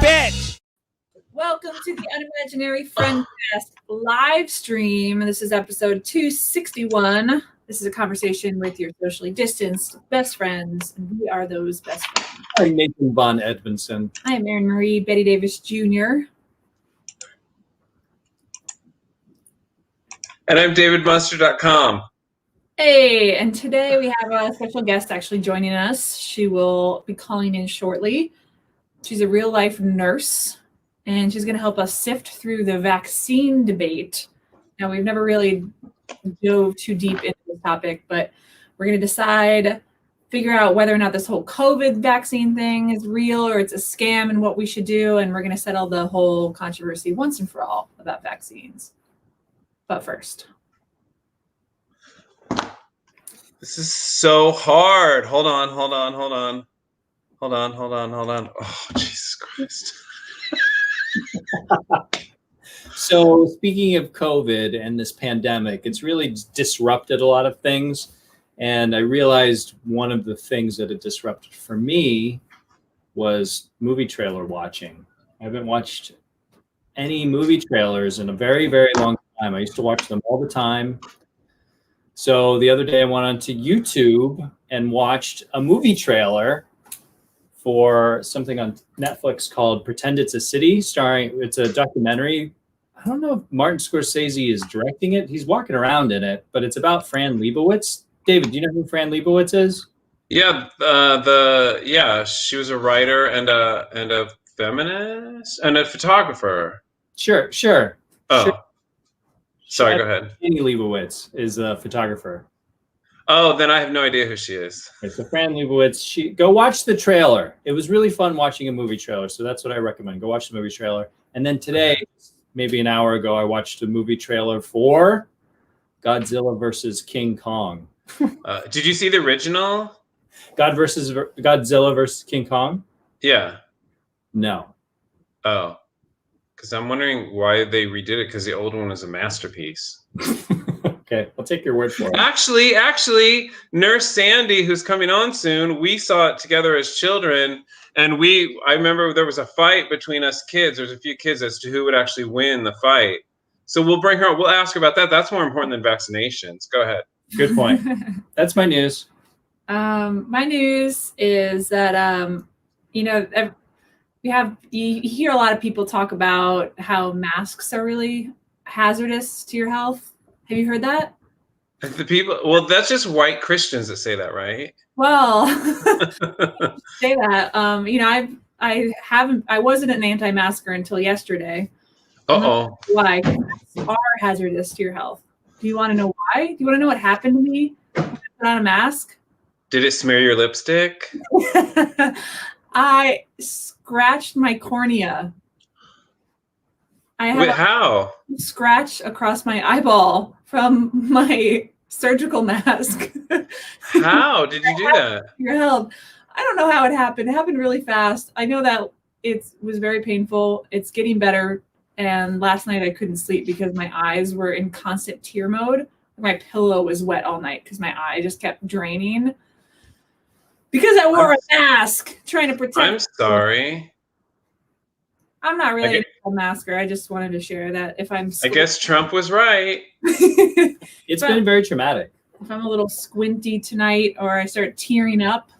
Bitch! Welcome to the Unimaginary Friendcast live stream. This is episode 261. This is a conversation with your socially distanced best friends, and we are those best friends. I'm Nathan Von Edmondson. I am Erin Marie Betty Davis Jr. And I'm DavidMuster.com. Hey, and today we have a special guest actually joining us. She will be calling in shortly. She's a real-life nurse, and she's going to help us sift through the vaccine debate. Now, we've never really dove too deep into this topic, but we're going to figure out whether or not this whole COVID vaccine thing is real or it's a scam and what we should do, and we're going to settle the whole controversy once and for all about vaccines. But first... This is so hard. Hold on. Oh, Jesus Christ. So speaking of COVID and this pandemic, it's really disrupted a lot of things. And I realized one of the things that it disrupted for me was movie trailer watching. I haven't watched any movie trailers in a very, very long time. I used to watch them all the time. So the other day I went onto YouTube and watched a movie trailer for something on Netflix called Pretend It's a City, it's a documentary. I don't know if Martin Scorsese is directing it. He's walking around in it, but it's about Fran Lebowitz. David, do you know who Fran Lebowitz is? Yeah, she was a writer and a feminist and a photographer. Sure. Oh. Sure. Sorry, go ahead. Annie Leibovitz is a photographer. Oh, then I have no idea who she is. Okay, so Fran Lebowitz, go watch the trailer. It was really fun watching a movie trailer, so that's what I recommend. Go watch the movie trailer. And then today, maybe an hour ago, I watched a movie trailer for Godzilla versus King Kong. Did you see the original? Godzilla versus King Kong? Yeah. No. Oh. Because I'm wondering why they redid it, because the old one was a masterpiece. Okay, I'll take your word for it. Actually, Nurse Sandy, who's coming on soon, we saw it together as children, and I remember there was a fight between us kids. There's a few kids as to who would actually win the fight. So we'll bring her on. We'll ask her about that. That's more important than vaccinations. Go ahead. Good point. That's my news. My news is that, you hear a lot of people talk about how masks are really hazardous to your health. Have you heard that? Well, that's just white Christians that say that, right? Well, say that. I wasn't an anti-masker until yesterday. Uh-oh. Why? Masks are hazardous to your health. Do you want to know why? Do you want to know what happened to me when I put on a mask? Did it smear your lipstick? I scratched my cornea. I have how? a scratch across my eyeball from my surgical mask. How did you do that? Your health. I don't know how it happened. It happened really fast. I know that it was very painful. It's getting better. And last night I couldn't sleep because my eyes were in constant tear mode. My pillow was wet all night because my eye just kept draining. Because I wore a mask trying to protect. I'm sorry. I'm not really a masker. I just wanted to share that if I'm... I guess Trump was right. It's been very traumatic. If I'm a little squinty tonight or I start tearing up,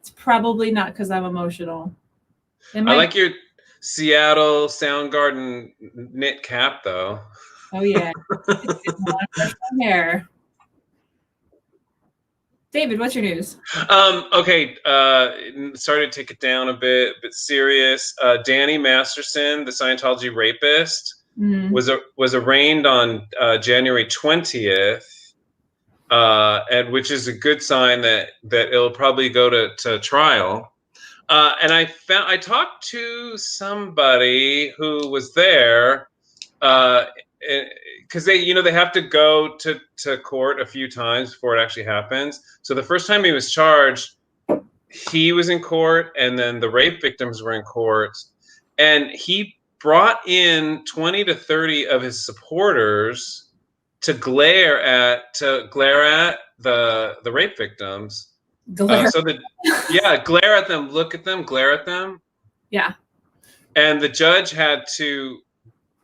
it's probably not because I'm emotional. I like your Seattle Soundgarden knit cap, though. Oh, yeah. It's hair. David, what's your news? Okay, sorry to take it down a bit serious. Danny Masterson, the Scientology rapist, was arraigned on January 20th, and which is a good sign that it'll probably go to trial. And I talked to somebody who was there, because they have to go to court a few times before it actually happens. So the first time he was charged, he was in court, and then the rape victims were in court, and he brought in 20 to 30 of his supporters to glare at the rape victims. Glare. Glare at them, look at them, glare at them. Yeah. And the judge had to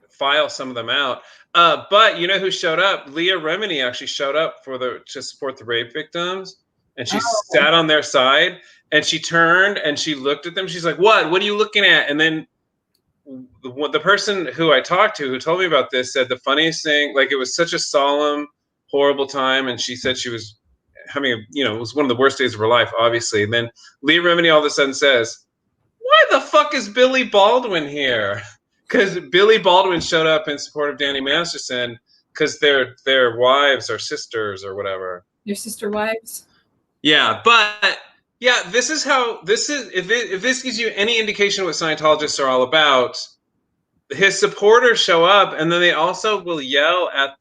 file some of them out. But you know who showed up? Leah Remini actually showed up to support the rape victims, and she sat on their side, and she turned and she looked at them. She's like, "What are you looking at?" And then the person who I talked to, who told me about this, said the funniest thing. Like, it was such a solemn, horrible time, and she said she was having it was one of the worst days of her life, obviously. And then Leah Remini all of a sudden says, "Why the fuck is Billy Baldwin here?" Because Billy Baldwin showed up in support of Danny Masterson because their wives are sisters or whatever. Your sister wives? Yeah, but yeah, this is if this gives you any indication of what Scientologists are all about, his supporters show up and then they also will yell at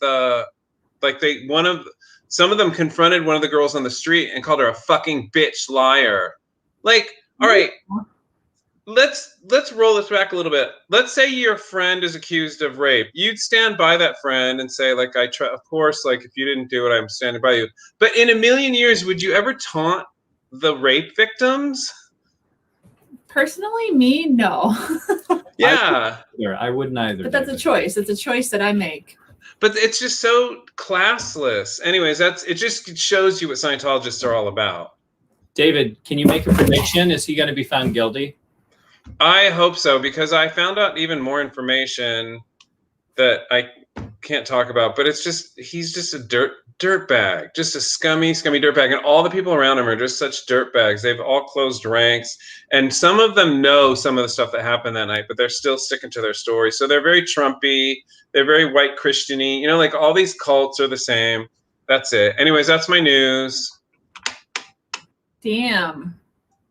some of them confronted one of the girls on the street and called her a fucking bitch liar. Like, all right. Let's roll this back a little bit. Let's say your friend is accused of rape. You'd stand by that friend and say, like, of course, like, if you didn't do it, I'm standing by you. But in a million years, would you ever taunt the rape victims? Personally, me, no. Yeah. I wouldn't either. But that's a choice. It's a choice that I make. But it's just so classless. Anyways, it just shows you what Scientologists are all about. David, can you make a prediction? Is he going to be found guilty? I hope so, because I found out even more information that I can't talk about, but he's just a dirt bag, just a scummy dirt bag. And all the people around him are just such dirt bags. They've all closed ranks, and some of them know some of the stuff that happened that night, but they're still sticking to their story. So they're very Trumpy. They're very white Christian-y. Like all these cults are the same. That's it. Anyways, that's my news. Damn.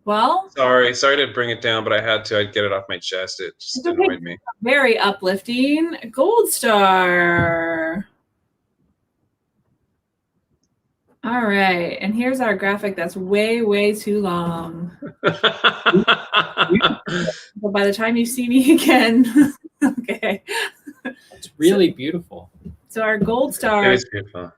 Well, sorry to bring it down, but I had to. I'd get it off my chest. It just annoyed me. Very uplifting. Gold star. All right, and here's our graphic that's way, way too long. But by the time you see me again, okay. It's really beautiful. So our gold star. It is beautiful.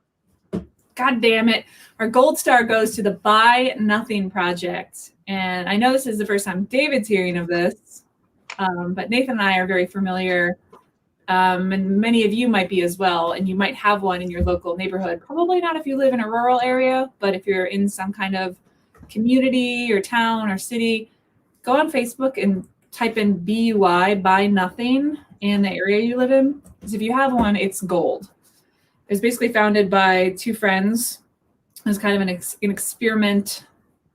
God damn it. Our gold star goes to the Buy Nothing Project. And I know this is the first time David's hearing of this, but Nathan and I are very familiar, and many of you might be as well, and you might have one in your local neighborhood. Probably not if you live in a rural area, but if you're in some kind of community or town or city, go on Facebook and type in BUI, Buy Nothing, in the area you live in. Because if you have one, it's gold. It was basically founded by two friends. It was kind of an experiment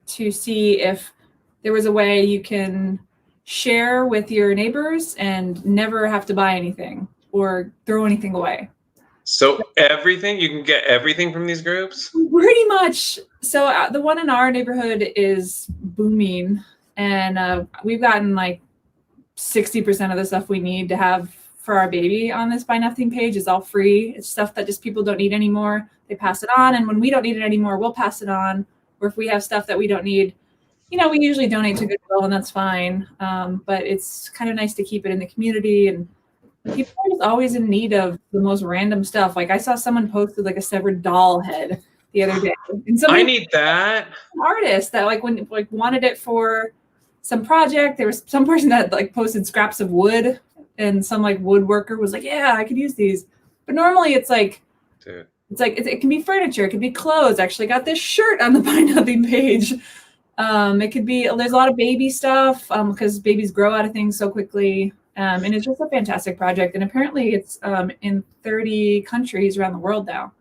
to see if there was a way you can share with your neighbors and never have to buy anything or throw anything away. So everything, you can get everything from these groups? Pretty much. So the one in our neighborhood is booming, and we've gotten like 60% of the stuff we need to have for our baby on this Buy Nothing page is all free. It's stuff that just people don't need anymore. They pass it on, and when we don't need it anymore, we'll pass it on. Or if we have stuff that we don't need, we usually donate to Goodwill, and that's fine. But it's kind of nice to keep it in the community, and people are just always in need of the most random stuff. Like I saw someone posted like a severed doll head the other day. And I need that. An artist that wanted it for some project. There was some person that posted scraps of wood, and some woodworker was like, "Yeah, I could use these." But normally it's like, dude. It can be furniture, it could be clothes. Actually got this shirt on the Buy Nothing page. It could be, there's a lot of baby stuff because babies grow out of things so quickly. And it's just a fantastic project. And apparently it's in 30 countries around the world now.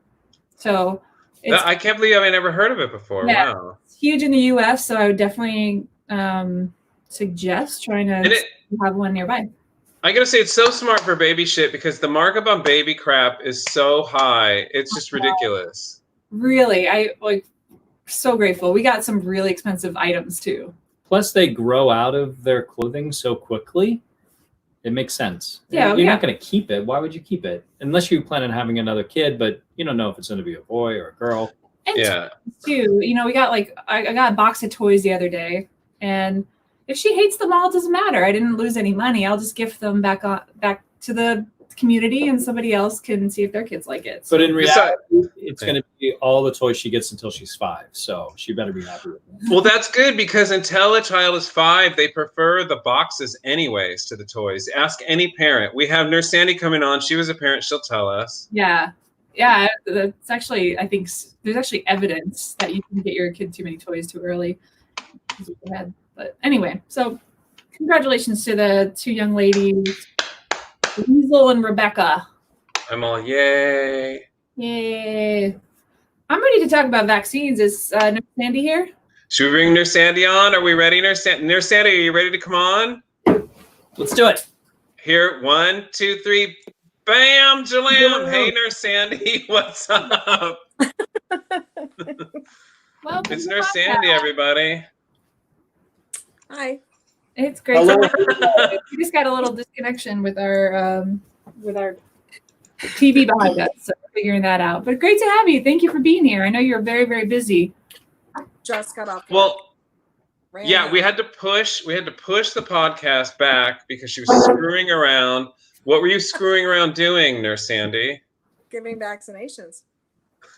So I can't believe I've never heard of it before. Yeah, wow. It's huge in the US. So I would definitely suggest trying to have one nearby. I gotta say, it's so smart for baby shit because the markup on baby crap is so high. It's just ridiculous. Really, I so grateful. We got some really expensive items too. Plus, they grow out of their clothing so quickly. It makes sense. Yeah, you're not going to keep it. Why would you keep it? Unless you plan on having another kid, but you don't know if it's going to be a boy or a girl. And too, we got I got a box of toys the other day, and if she hates them all, it doesn't matter. I didn't lose any money. I'll just gift them back to the community, and somebody else can see if their kids like it. But in reality, it's going to be all the toys she gets until she's 5. So she better be happy with it. Well, that's good, because until a child is 5, they prefer the boxes anyways to the toys. Ask any parent. We have Nurse Sandy coming on. She was a parent. She'll tell us. Yeah. That's actually, I think there's actually evidence that you can get your kid too many toys too early. But anyway, so congratulations to the 2 young ladies, Weasel and Rebecca. I'm all yay. Yay. I'm ready to talk about vaccines. Is Nurse Sandy here? Should we bring Nurse Sandy on? Are we ready, Nurse Sandy? Nurse Sandy, are you ready to come on? Let's do it. Here, 1, 2, 3. Bam, Jalam. Hey, Nurse Sandy, what's up? Welcome It's to Nurse the Sandy, podcast. everybody. Hi. It's great. Hello. We just got a little disconnection with our TV behind us, so we're figuring that out. But great to have you. Thank you for being here. I know you're very, very busy. Just got off. Well, Ran yeah, out. we had to push the podcast back because she was screwing around. What were you screwing around doing, Nurse Sandy? Giving vaccinations.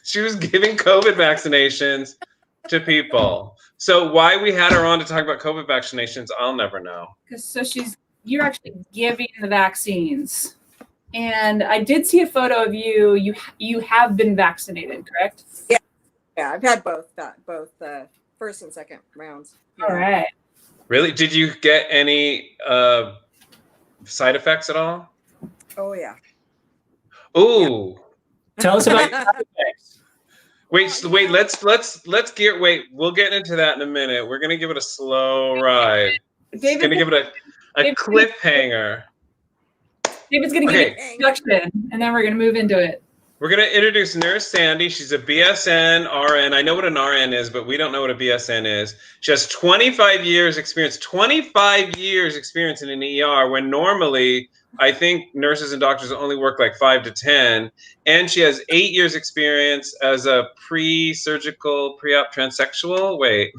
She was giving COVID vaccinations to people. So why we had her on to talk about COVID vaccinations, I'll never know. You're actually giving the vaccines. And I did see a photo of you. You have been vaccinated, correct? Yeah, I've had both first and second rounds. Yeah. All right. Really? Did you get any side effects at all? Oh yeah. Ooh. Tell us about your ANTIVAX. Wait, let's gear. Wait, we'll get into that in a minute. We're gonna give it a slow ride. David's Gonna give it a cliffhanger. David's going to give you an introduction, and then we're going to move into it. We're gonna introduce Nurse Sandy. She's a BSN RN. I know what an RN is, but we don't know what a BSN is. She has 25 years experience. 25 years experience in an ER, when normally I think nurses and doctors only work like 5 to 10. And she has 8 years experience as a pre-surgical, pre-op transsexual. Wait,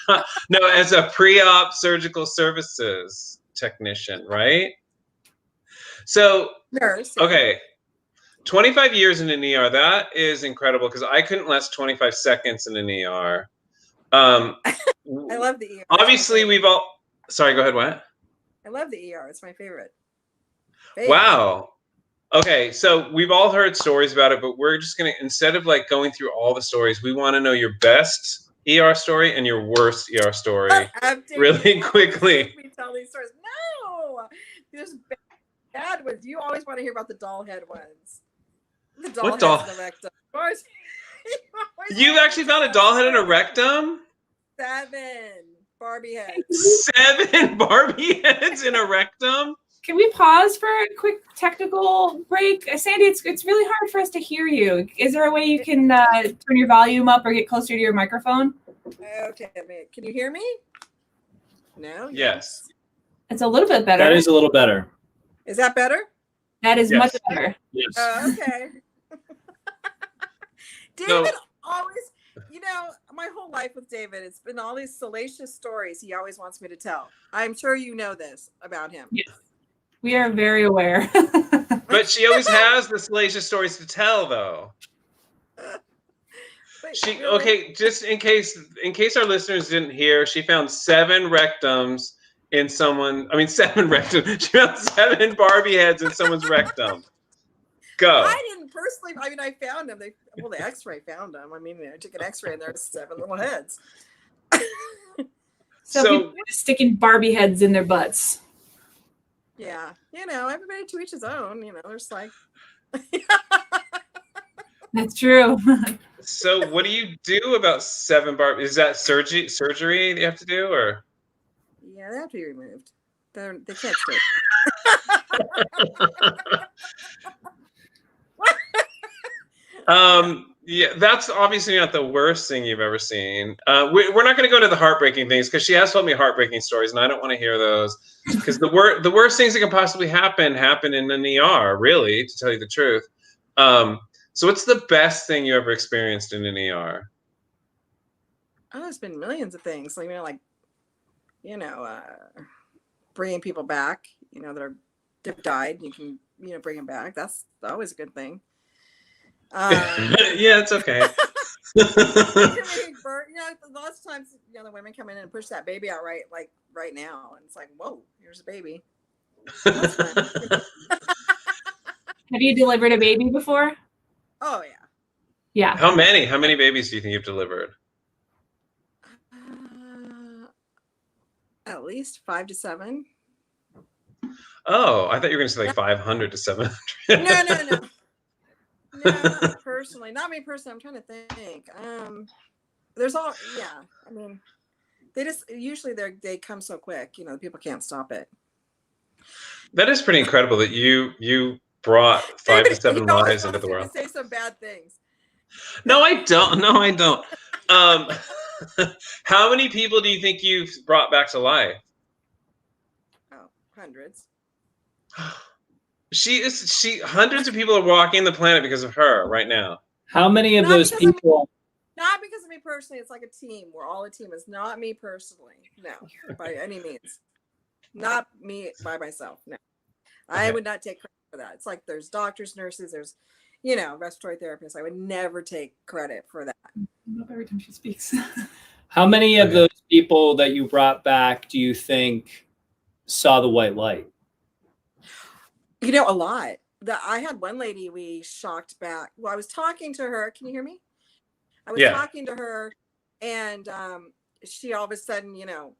no, as a pre-op surgical services technician, right? So, Nurse. okay, 25 years in an ER, that is incredible, because I couldn't last 25 seconds in an ER. I love the ER. Obviously, we've all... Sorry, go ahead, what? I love the ER. It's my favorite. Wow. Okay, so we've all heard stories about it, but we're just going to, instead of like going through all the stories, we want to know your best ER story and your worst ER story really quickly. Me tell these stories. No, there's bad ones. You always want to hear about the doll head ones. The doll What doll? heads in the rectum. You've actually found a doll head in a rectum? 7 Barbie heads. 7 Barbie heads in a rectum? Can we pause for a quick technical break? Sandy, it's really hard for us to hear you. Is there a way you can turn your volume up or get closer to your microphone? Okay, can you hear me? No? Yes. It's a little bit better. That is a little better. Is that better? That is Yes. much better. Yes. Okay. David always, my whole life with David, it's been all these salacious stories he always wants me to tell. I'm sure you know this about him. Yes. We are very aware. But she always has the salacious stories to tell, though. She okay, just in case our listeners didn't hear, she found 7 rectums in someone. I mean, 7 rectums. She found 7 Barbie heads in someone's rectum. Go. I didn't personally. I mean, I found them. The X-ray found them. I mean, I took an X-ray and there's 7 little heads. So people are sticking Barbie heads in their butts. Yeah, everybody to each his own. There's like. That's true. So what do you do about 7 Barbie? Is that surgery that you have to do, or? Yeah, they have to be removed. They can't stay. Yeah, that's obviously not the worst thing you've ever seen. We're not going to go into the heartbreaking things, because she has told me heartbreaking stories, and I don't want to hear those. Because the worst things that can possibly happen in an ER, really, to tell you the truth. So what's the best thing you ever experienced in an ER? Oh, there's been millions of things. Bringing people back, that have died. You can bring him back. That's always a good thing. Yeah, it's okay. Lots of times, the women come in and push that baby out right now, and it's like, whoa, here's a baby. That's fun. Have you delivered a baby before? Oh yeah. Yeah. How many babies do you think you've delivered? At least 5 to 7. Oh, I thought you were going to say like 500 to 700. No. No, not personally. Not me personally. I'm trying to think. There's all, yeah. I mean, usually they come so quick, people can't stop it. That is pretty incredible that you brought 5 to 7 lives into the world. Say some bad things. No, I don't. No, I don't. How many people do you think you've brought back to life? Oh, hundreds. Hundreds of people are walking the planet because of her right now. How many of those people? Not because of me personally. It's like a team. We're all a team. It's not me personally. No, by any means. Not me by myself. No. Okay. I would not take credit for that. It's like there's doctors, nurses, there's, respiratory therapists. I would never take credit for that. Not every time she speaks. How many of those people that you brought back do you think saw the white light? A lot. I had one lady we shocked back. Well, I was talking to her. Can you hear me? I was talking to her, and she all of a sudden,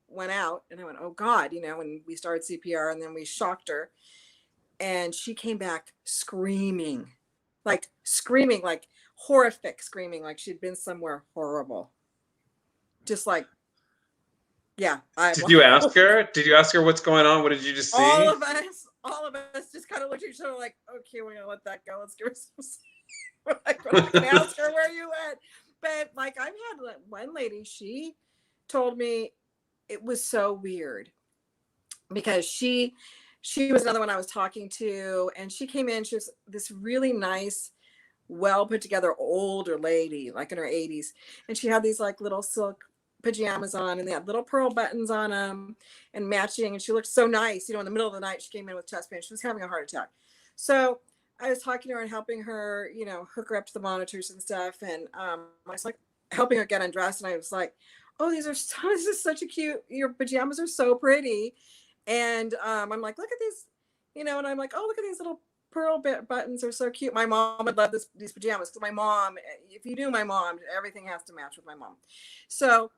went out, and I went, oh God, when we started CPR, and then we shocked her, and she came back screaming, like horrific screaming, like she'd been somewhere horrible. Just like, yeah. Did you ask her? Did you ask her what's going on? What did you just see? All of us just kind of looked at each other like, okay, we're gonna let that go. Let's give her some. Like, we're not gonna ask her where you went. But like, I've had one lady. She told me it was so weird because she was another one I was talking to, and she came in. She was this really nice, well put together older lady, like in her 80s, and she had these like little silk pajamas on, and they had little pearl buttons on them and matching, and she looked so nice. In the middle of the night she came in with chest pain. She was having a heart attack. So I was talking to her and helping her, hook her up to the monitors and stuff, and I was like helping her get undressed, and I was like, oh, this is such a cute, your pajamas are so pretty. And I'm like, look at these, and I'm like, oh, look at these little pearl buttons are so cute. My mom would love these pajamas, because my mom, if you knew my mom, everything has to match with my mom. So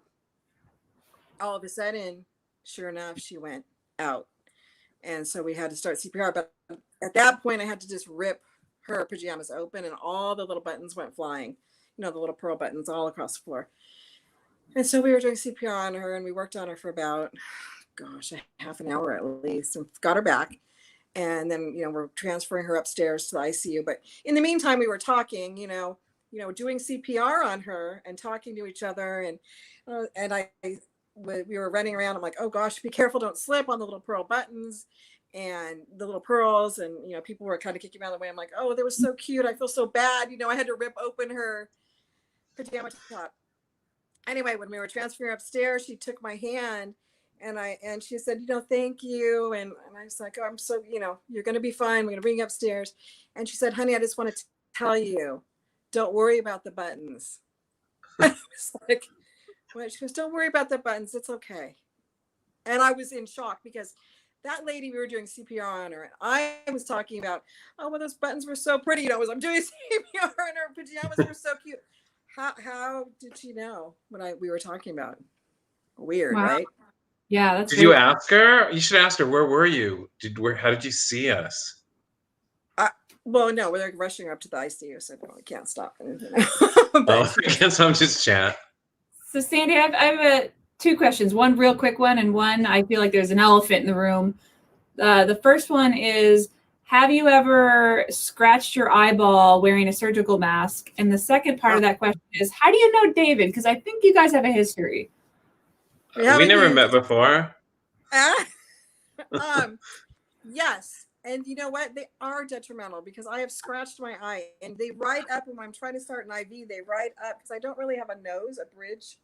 all of a sudden, sure enough, she went out. And so we had to start CPR. But at that point, I had to just rip her pajamas open, and all the little buttons went flying, the little pearl buttons all across the floor. And so we were doing CPR on her, and we worked on her for about, a half an hour at least, and got her back. And then, we're transferring her upstairs to the ICU. But in the meantime, we were talking, doing CPR on her and talking to each other. And we were running around. I'm like, oh gosh, be careful, don't slip on the little pearl buttons and the little pearls. And, people were kind of kicking me out of the way. I'm like, oh, that was so cute. I feel so bad. I had to rip open her pajama top. Anyway, when we were transferring upstairs, she took my hand and she said, thank you. And I was like, oh, I'm so, you're going to be fine. We're going to bring you upstairs. And she said, honey, I just want to tell you, don't worry about the buttons. I was like, what? She goes, don't worry about the buttons. It's okay. And I was in shock because that lady, we were doing CPR on her, and I was talking about, oh, well, those buttons were so pretty. I'm doing CPR and her pajamas were so cute. How did she know what we were talking about? Weird, wow. Right? Yeah, that's. Did you ask her? You should ask her. Where were you? How did you see us? Well, no, we're rushing her up to the ICU, so we can't stop. I guess I'm just chat. So, Sandy, I have 2 questions. One real quick one, and one I feel like there's an elephant in the room. The first one is, have you ever scratched your eyeball wearing a surgical mask? And the second part of that question is, how do you know David? Because I think you guys have a history. We never met before. Yes. And you know what? They are detrimental, because I have scratched my eye, and they write up when I'm trying to start an IV, they write up, because I don't really have a bridge.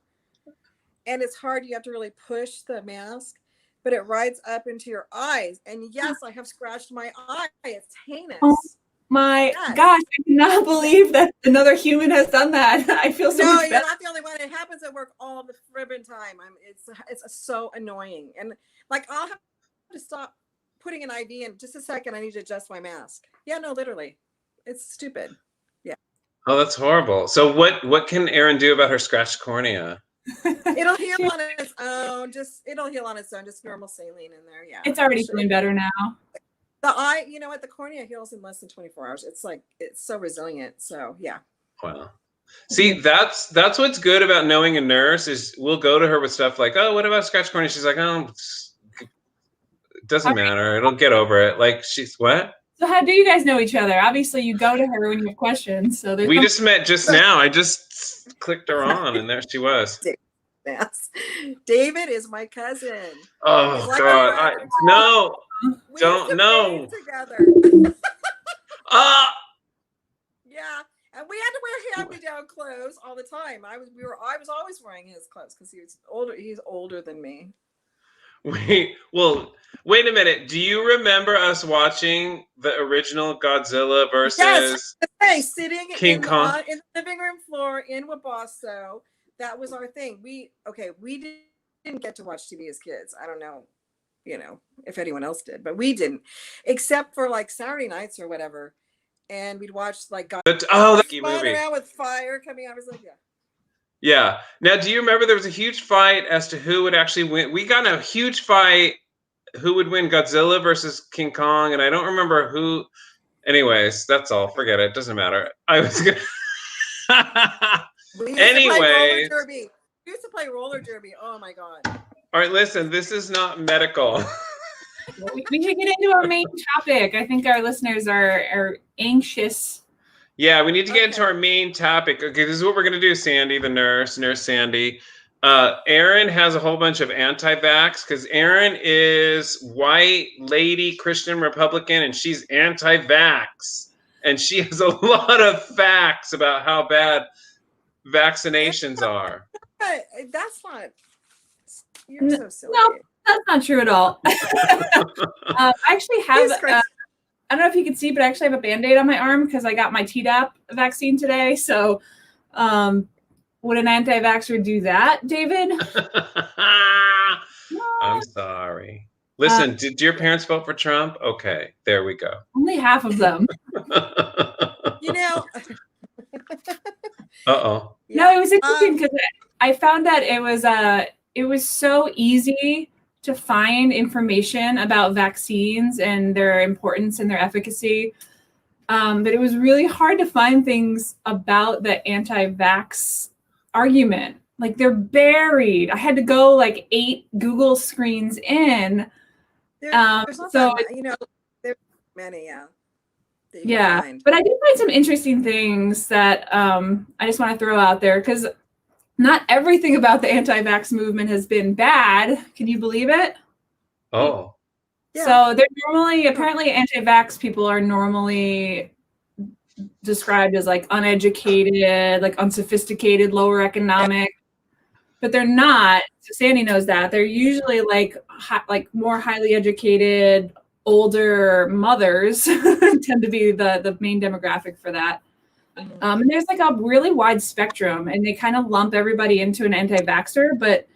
And it's hard. You have to really push the mask. but it rides up into your eyes. And yes, I have scratched my eye. It's heinous. Oh my gosh, I cannot believe that another human has done that. I feel so much you're better. not the only one. It happens at work all the fribbing time. It's so annoying. And like, I'll have to stop putting an IV in just a second. I need to adjust my mask. Yeah, no, literally. It's stupid. Yeah. Oh, that's horrible. So what can Erin do about her scratched cornea? It'll heal on its own. It'll heal on its own. Just normal saline in there. Yeah. It's already feeling better now. The eye, you know what? The cornea heals in less than 24 hours. It's like, it's so resilient. So yeah. Wow. See, that's what's good about knowing a nurse is we'll go to her with stuff like, oh, what about scratch cornea? She's like, oh, it doesn't matter. It'll get over it. Like, she's what? So how do you guys know each other? Obviously, you go to her when you have questions. So we just met just now. I just clicked her on, and there she was. Yes. David is my cousin. Oh like God! No, don't no. Together. Yeah, and we had to wear hand-me-down clothes all the time. I was always wearing his clothes because he was older. He's older than me. Wait a minute. Do you remember us watching the original Godzilla versus sitting King Kong in the living room floor in Wabasso? That was our thing. We didn't get to watch TV as kids. I don't know, if anyone else did, but we didn't, except for like Saturday nights or whatever. And we'd watch like that's movie around with fire coming out. I was like, yeah. Now, do you remember there was a huge fight as to who would actually win? We got in a huge fight who would win, Godzilla versus King Kong, and I don't remember who. Anyways, that's all. Forget it. Doesn't matter. I was gonna. Anyway, we used to play roller derby. Oh my God. All right, listen, this is not medical. We should get into our main topic. I think our listeners are anxious. Yeah, we need to get into our main topic. Okay, this is what we're going to do, Sandy, the nurse Sandy. Erin has a whole bunch of anti-vax because Erin is white, lady, Christian Republican, and she's anti-vax. And she has a lot of facts about how bad vaccinations are. That's not. You're so silly. No, that's not true at all. I actually have. I don't know if you can see, but I actually have a Band-Aid on my arm because I got my Tdap vaccine today. So, would an anti-vaxxer do that, David? I'm sorry. Listen, did your parents vote for Trump? Okay, there we go. Only half of them. Uh-oh. No, it was interesting because I found that it was so easy to find information about vaccines and their importance and their efficacy. But it was really hard to find things about the anti-vax argument. Like, they're buried. I had to go like 8 Google screens in. There's not there's many, yeah. But I did find some interesting things that I just want to throw out there because not everything about the anti-vax movement has been bad. Can you believe it? Oh. Yeah. So they're apparently anti-vax people are normally described as like uneducated, like unsophisticated, lower economic, but they're not. So Sandy knows that. They're usually like more highly educated, older mothers tend to be the main demographic for that. And there's like a really wide spectrum, and they kind of lump everybody into an anti-vaxxer, but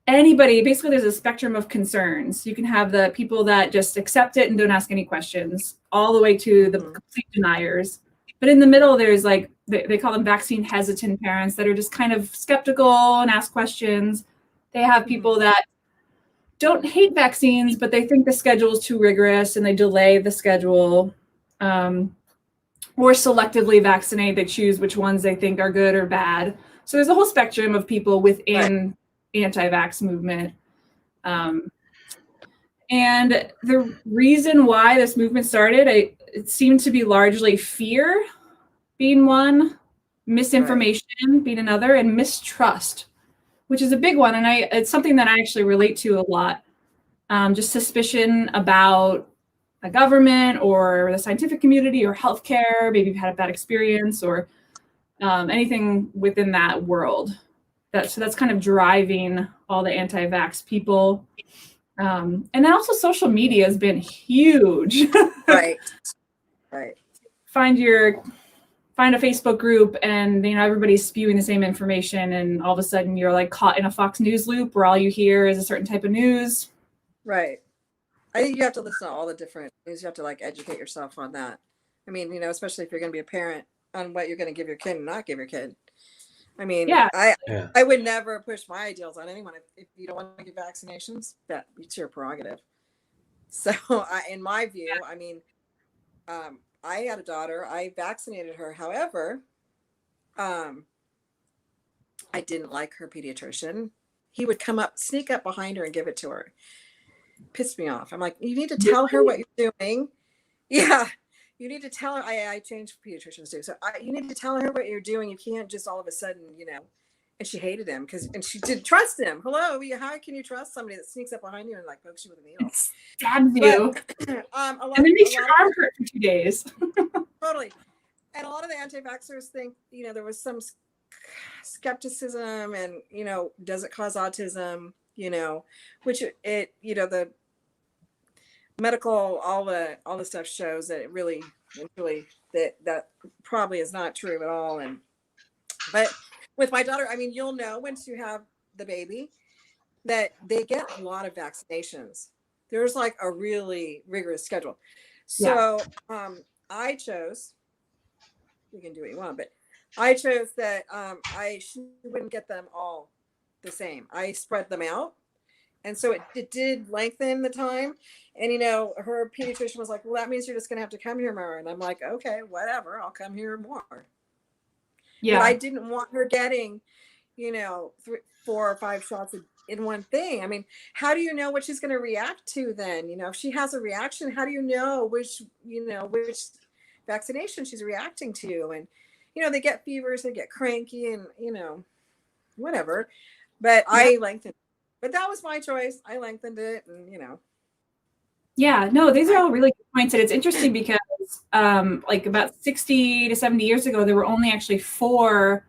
basically there's a spectrum of concerns. You can have the people that just accept it and don't ask any questions, all the way to the complete deniers. But in the middle, there's like, they call them vaccine hesitant parents that are just kind of skeptical and ask questions. They have people that don't hate vaccines, but they think the schedule is too rigorous and they delay the schedule. Or selectively vaccinate. They choose which ones they think are good or bad. So there's a whole spectrum of people within anti-vax movement. And the reason why this movement started, it seemed to be largely fear being one, misinformation being another, and mistrust, which is a big one. And it's something that I actually relate to a lot. Just suspicion about the government or the scientific community or healthcare. Maybe you've had a bad experience or anything within that world. So that's kind of driving all the anti-vax people. And then also social media has been huge. Right. Right. Find a Facebook group and everybody's spewing the same information, and all of a sudden you're like caught in a Fox News loop where all you hear is a certain type of news. Right. I think you have to listen to all the different news. You have to like educate yourself on that. I mean, especially if you're going to be a parent, on what you're going to give your kid and not give your kid. I mean, I would never push my ideals on anyone. If you don't want to get vaccinations, it's your prerogative. So in my view, I mean, I had a daughter, I vaccinated her. However, I didn't like her pediatrician. He would sneak up behind her and give it to her. Pissed me off. I'm like, you need to tell her what you're doing. Yeah. You need to tell her. I changed pediatricians too. So you need to tell her what you're doing. You can't just all of a sudden, and she hated him and she didn't trust him. Hello. How can you trust somebody that sneaks up behind you and like pokes you with a needle? Stabs you. And then makes your arm hurt for 2 days. Totally. And a lot of the anti-vaxxers think, there was some skepticism and, does it cause autism? Which the medical, all the stuff shows that it really that probably is not true at all. But with my daughter, I mean, you'll know once you have the baby that they get a lot of vaccinations. There's like a really rigorous schedule. So I chose, you can do what you want, but I chose that she wouldn't get them all the same. I spread them out. And so it did lengthen the time. And, her pediatrician was like, well, that means you're just going to have to come here more. And I'm like, okay, whatever. I'll come here more. Yeah. But I didn't want her getting, 3, 4 or 5 shots in one thing. I mean, how do you know what she's going to react to then? If she has a reaction, how do you know which vaccination she's reacting to? And, they get fevers, they get cranky and, whatever. But I lengthened. But that was my choice. I lengthened it and, Yeah, no, these are all really good points. And it's interesting because like about 60 to 70 years ago, there were only actually 4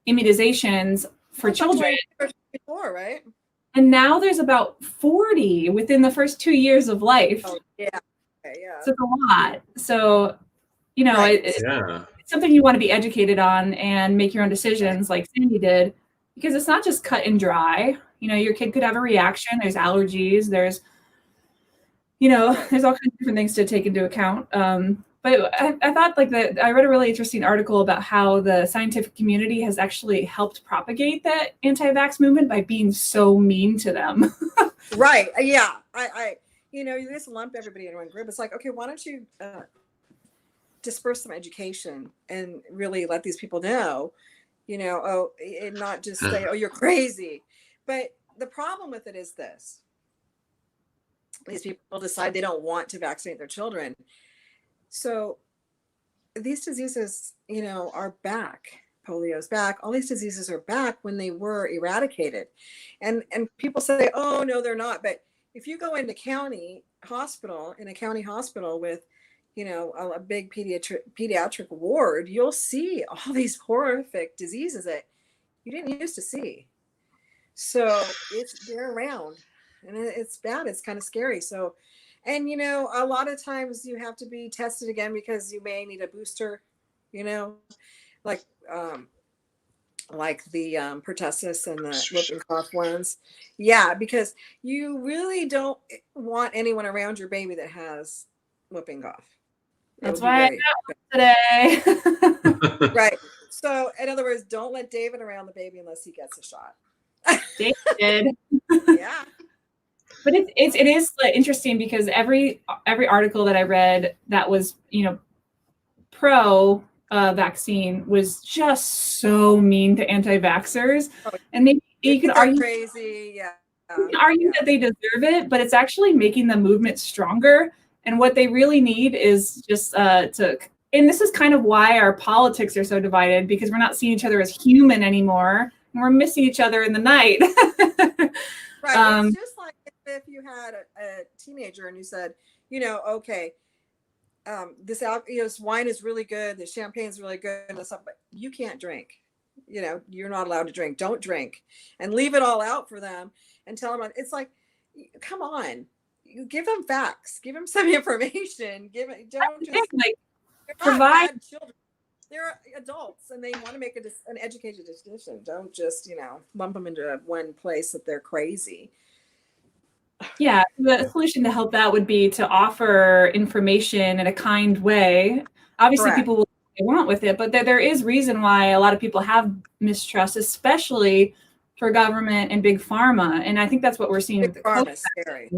immunizations for children. Before, right? And now there's about 40 within the first 2 years of life. Oh, yeah. Okay, yeah. So it's a lot. So, it's something you want to be educated on and make your own decisions like Sandy did, because it's not just cut and dry. Your kid could have a reaction. There's allergies. There's, there's all kinds of different things to take into account. But I thought that I read a really interesting article about how the scientific community has actually helped propagate the anti-vax movement by being so mean to them. Right. Yeah. You just lump everybody in one group. It's like, okay, why don't you disperse some education and really let these people know, and not just say, oh, you're crazy. But the problem with it is this. These people decide they don't want to vaccinate their children. So these diseases, are back. Polio's back. All these diseases are back when they were eradicated. And people say, oh, no, they're not. But if you go into a county hospital with, a big pediatric ward, you'll see all these horrific diseases that you didn't used to see. So they're around and it's bad. It's kind of scary. So, and, a lot of times you have to be tested again because you may need a booster, like the pertussis and the whooping cough ones. Yeah, because you really don't want anyone around your baby that has whooping cough. That's why I got one today. Right. So, in other words, don't let David around the baby unless he gets a shot. David. Yeah. But it is interesting because every article that I read that was pro vaccine was just so mean to anti-vaxxers, and maybe you could argue crazy. Yeah. You can argue that they deserve it, but it's actually making the movement stronger. And what they really need is just and this is kind of why our politics are so divided, because we're not seeing each other as human anymore, and we're missing each other in the night. Right. It's just like if you had a teenager and you said, okay, this wine is really good, the champagne's really good and stuff, but you can't drink. You're not allowed to drink. Don't drink, and leave it all out for them and tell them. It's like, come on, you give them facts, give them some information. Don't just they're not bad children. They're adults and they want to make an educated decision. Don't just, lump them into one place that they're crazy. Yeah, the solution to help that would be to offer information in a kind way. Obviously, Correct. people will do what they want with it, but there is reason why a lot of people have mistrust, especially for government and big pharma. And I think that's what we're seeing with the pharma COVID is scary.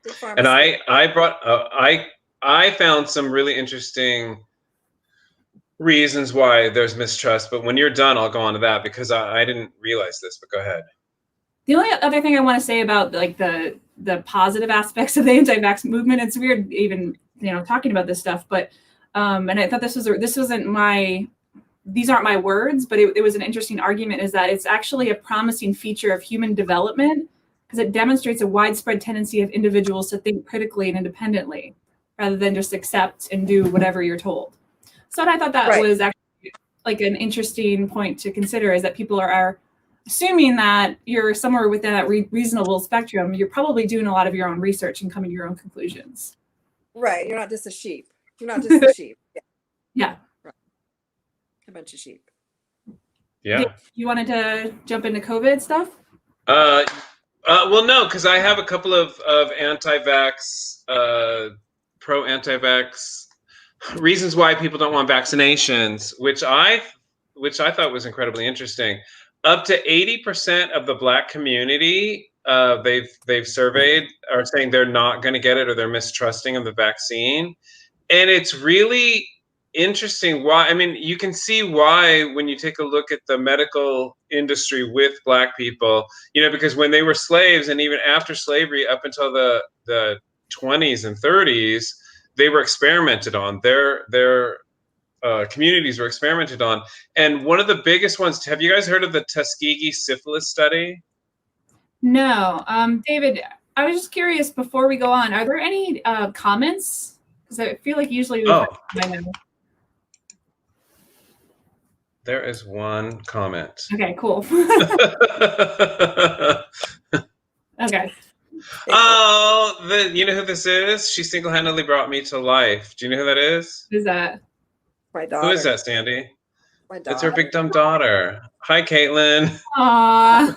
Big pharma And scary. I found some really interesting reasons why there's mistrust, but when you're done, I'll go on to that because I didn't realize this, but go ahead. The only other thing I want to say about like the positive aspects of the anti-vax movement, it's weird even, talking about this stuff, but and I thought these aren't my words, but it was an interesting argument, is that it's actually a promising feature of human development because it demonstrates a widespread tendency of individuals to think critically and independently rather than just accept and do whatever you're told. So I thought that was actually like an interesting point to consider, is that people are assuming that you're somewhere within that reasonable spectrum. You're probably doing a lot of your own research and coming to your own conclusions. Right. You're not just a sheep. You're not just a sheep. Yeah. Right. A bunch of sheep. Yeah. You wanted to jump into COVID stuff? Well, no, because I have a couple of anti-vax, pro anti-vax reasons why people don't want vaccinations, which I thought was incredibly interesting. Up to 80% of the Black community they've surveyed are saying they're not going to get it or they're mistrusting of the vaccine. And it's really interesting why. I mean, you can see why when you take a look at the medical industry with Black people, because when they were slaves and even after slavery up until the 20s and 30s, they were experimented on. Their communities were experimented on. And one of the biggest ones, have you guys heard of the Tuskegee Syphilis Study? No. David, I was just curious before we go on, are there any comments? Because I feel like usually we There is one comment. Okay, cool. Okay. Oh, you know who this is? She single-handedly brought me to life. Do you know who that is? Who's that? My daughter. Who is that, Sandy? My daughter. It's her big dumb daughter. Hi, Caitlin. Aww.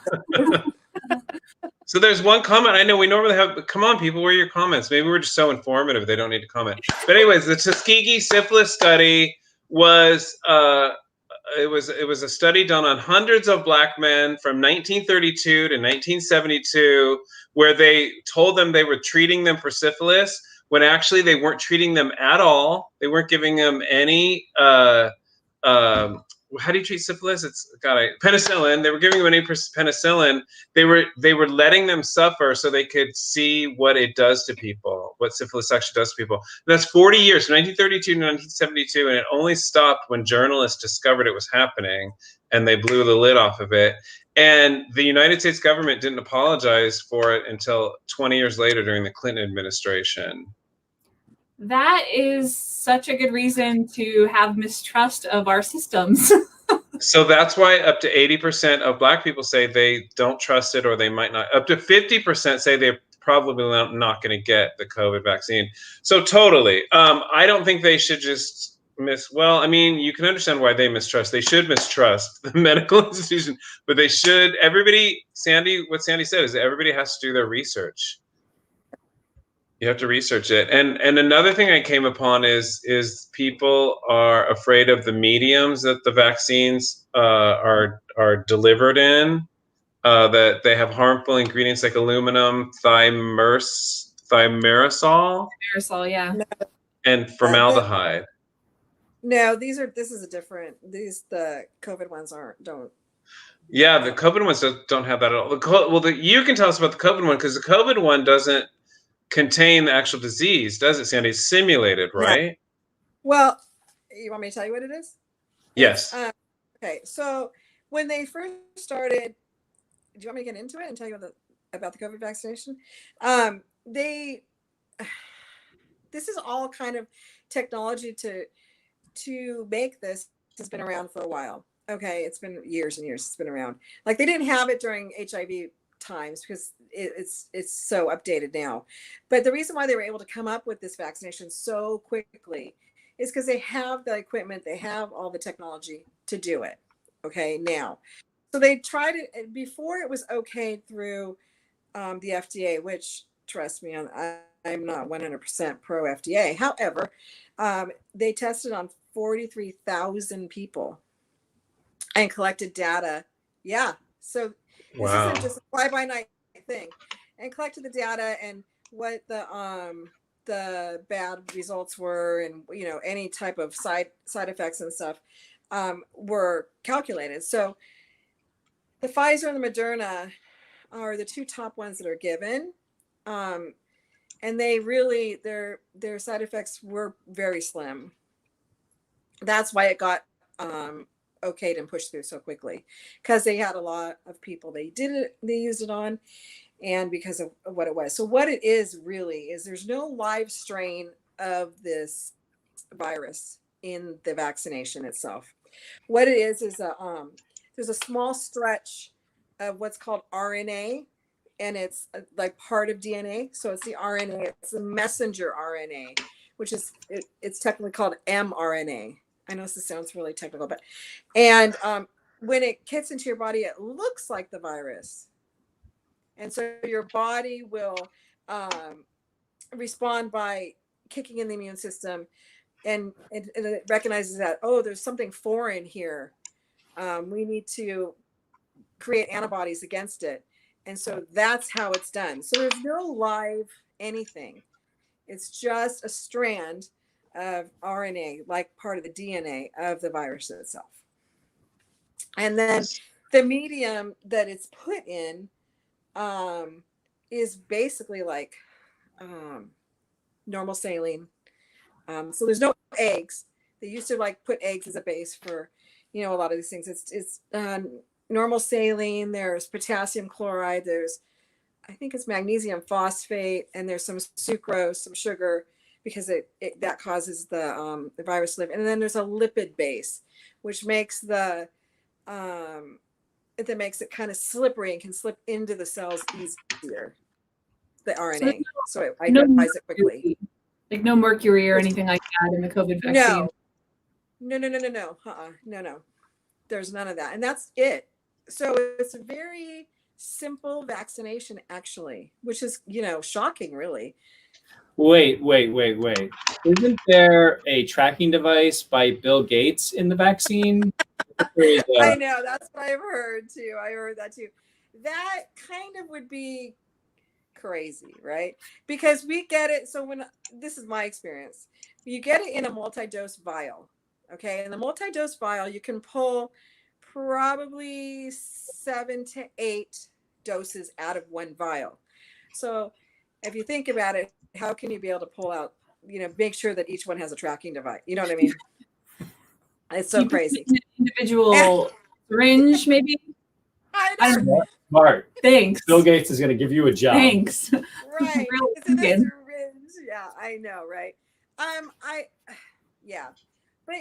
So there's one comment. I know we normally have. Come on, people, where are your comments? Maybe we're just so informative they don't need to comment. But anyways, the Tuskegee Syphilis Study was it was a study done on hundreds of Black men from 1932 to 1972, where they told them they were treating them for syphilis when actually they weren't treating them at all. They weren't giving them any how do you treat syphilis? It's penicillin. They were giving them any penicillin. They were letting them suffer so they could see what it does to people, what syphilis actually does to people. And that's 40 years, from 1932 to 1972, and it only stopped when journalists discovered it was happening, and they blew the lid off of it. And the United States government didn't apologize for it until 20 years later during the Clinton administration. That is such a good reason to have mistrust of our systems. So that's why up to 80% of Black people say they don't trust it, or they might not. Up to 50% say they're probably not going to get the COVID vaccine. So totally. I don't think they should just well, I mean, you can understand why they mistrust. They should mistrust the medical institution, but they should, what Sandy said is that everybody has to do their research. You have to research it. And another thing I came upon is people are afraid of the mediums that the vaccines are delivered in, that they have harmful ingredients like aluminum, thimerosal. Thimerosal, yeah. And formaldehyde. No, the COVID ones don't. Yeah, the COVID ones don't have that at all. You can tell us about the COVID one, because the COVID one doesn't contain the actual disease, does it, Sandy? It's simulated, right? Yeah. Well, you want me to tell you what it is? Yes. Okay, so when they first started, do you want me to get into it and tell you about the COVID vaccination? This is all kind of technology to make this. Has been around for a while. Okay, it's been years and years. It's been around. Like, they didn't have it during HIV times because it's so updated now. But the reason why they were able to come up with this vaccination so quickly is because they have the equipment, they have all the technology to do it. Okay, now. So they tried it before it was okay through the FDA, which, trust me, I'm not 100% pro FDA. However, they tested on 43,000 people and collected data. Yeah. So this isn't just a fly-by-night thing. And collected the data and what the bad results were, and any type of side effects and stuff were calculated. So the Pfizer and the Moderna are the two top ones that are given. And they really, their side effects were very slim. That's why it got okayed and pushed through so quickly, because they had a lot of people they used it on, and because of what it was. So what it is really is there's no live strain of this virus in the vaccination itself. What it is there's a small stretch of what's called RNA, and it's like part of DNA. So it's the RNA, it's the messenger RNA, which is, it's technically called mRNA. I know this sounds really technical, but, and when it gets into your body, it looks like the virus. And so your body will respond by kicking in the immune system, and it recognizes that, oh, there's something foreign here. We need to create antibodies against it. And so that's how it's done. So there's no live anything. It's just a strand of RNA, like part of the DNA of the virus itself. And then the medium that it's put in is basically like normal saline. So there's no eggs. They used to like put eggs as a base for, a lot of these things. It's normal saline. There's potassium chloride. There's, I think it's magnesium phosphate, and there's some sucrose, some sugar, because that causes the virus to live. And then there's a lipid base, which makes that makes it kind of slippery and can slip into the cells easier. The RNA, so it identifies it quickly. Like no mercury or anything like that in the COVID vaccine. No. There's none of that, and that's it. So it's a very simple vaccination, actually, which is shocking, really. Wait. Isn't there a tracking device by Bill Gates in the vaccine? I know, that's what I've heard too. I heard that too. That kind of would be crazy, right? Because we get it. So this is my experience, you get it in a multi-dose vial. Okay. In the multi-dose vial, you can pull probably 7 to 8 doses out of one vial. So if you think about it, how can you be able to pull out, make sure that each one has a tracking device? You know what I mean? It's so crazy. Individual syringe, maybe? I know. Smart. Thanks. Bill Gates is going to give you a job. Thanks. Right. It's in a syringe. Yeah, I know, right? Yeah. But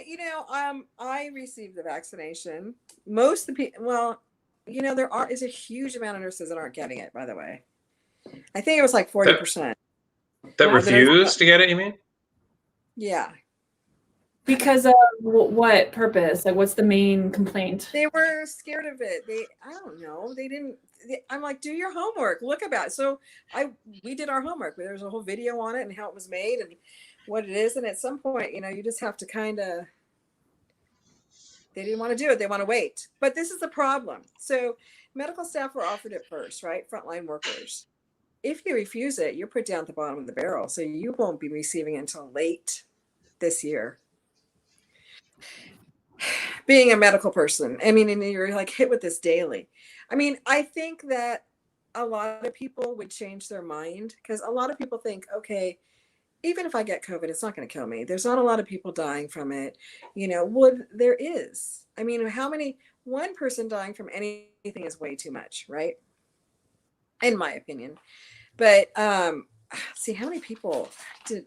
I received the vaccination. Most of the people, well, there is a huge amount of nurses that aren't getting it, by the way. I think it was like 40%. That refused to get it, you mean? Yeah. Because of what purpose? Like, what's the main complaint? They were scared of it. I don't know. I'm like, do your homework. Look about it. So we did our homework. There's a whole video on it and how it was made and what it is. And at some point, you just have to they didn't want to do it. They want to wait. But this is the problem. So medical staff were offered it first, right? Frontline workers. If you refuse it, you're put down at the bottom of the barrel. So you won't be receiving it until late this year. Being a medical person, and you're like hit with this daily. I think that a lot of people would change their mind, because a lot of people think, okay, even if I get COVID, it's not going to kill me. There's not a lot of people dying from it. There is. One person dying from anything is way too much, right? In my opinion. But see, how many people did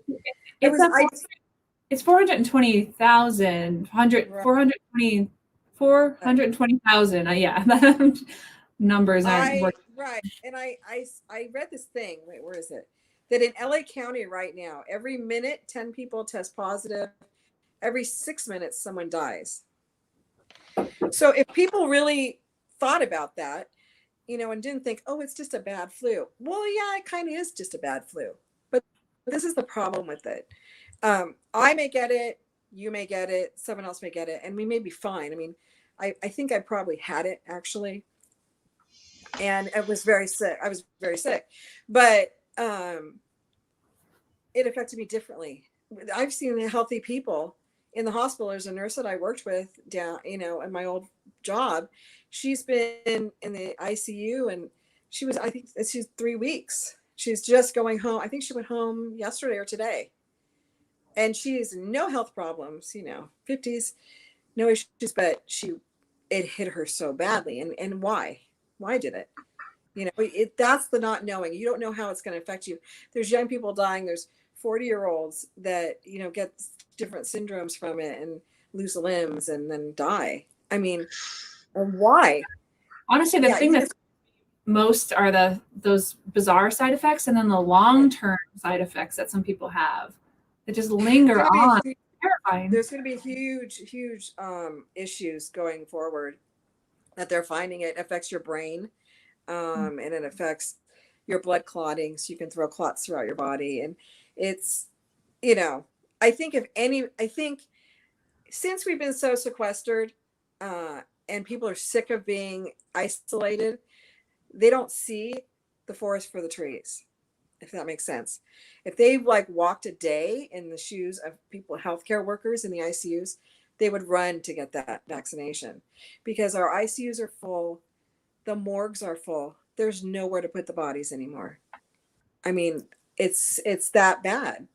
it's 420,000, 420,000. Yeah, numbers aren't working. Right. And I read this thing. Wait, where is it? That in LA County right now, every minute 10 people test positive. Every 6 minutes someone dies. So if people really thought about that, you know, and didn't think, oh, it's just a bad flu. Well, yeah, it kind of is just a bad flu. But this is the problem with it. I may get it, you may get it, someone else may get it, and we may be fine. I mean, I think I probably had it actually. And I was very sick. But it affected me differently. I've seen healthy people in the hospital. There's a nurse that I worked with down, you know, in my old job. She's been in the ICU and I think she's 3 weeks. She's just going home. I think she went home yesterday or today. And she has no health problems, you know, 50s, no issues, but it hit her so badly. And why? Why did it? You know, that's the not knowing. You don't know how it's going to affect you. There's young people dying. There's 40-year-olds that, you know, get different syndromes from it and lose limbs and then die. I mean, why? Honestly, the thing that's most are those bizarre side effects, and then the long-term side effects that some people have that just linger on. Terrifying. There's going to be huge issues going forward that they're finding. It affects your brain, and it affects your blood clotting, so you can throw clots throughout your body. And it's, you know, I think since we've been so sequestered, and people are sick of being isolated, they don't see the forest for the trees, if that makes sense. If they like walked a day in the shoes of people, healthcare workers in the ICUs, they would run to get that vaccination, because our ICUs are full. The morgues are full. There's nowhere to put the bodies anymore. I mean, it's that bad.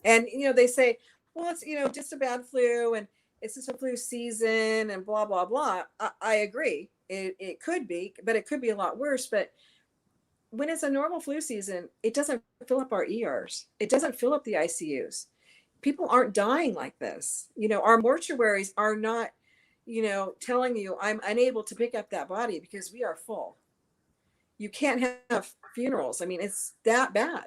And, you know, they say, well, it's, you know, just a bad flu and it's just a flu season and blah, blah, blah. I agree. It could be, but it could be a lot worse. But when it's a normal flu season, it doesn't fill up our ERs. It doesn't fill up the ICUs. People aren't dying like this. You know, our mortuaries are not, you know, telling you I'm unable to pick up that body because we are full. You can't have funerals. I mean, it's that bad.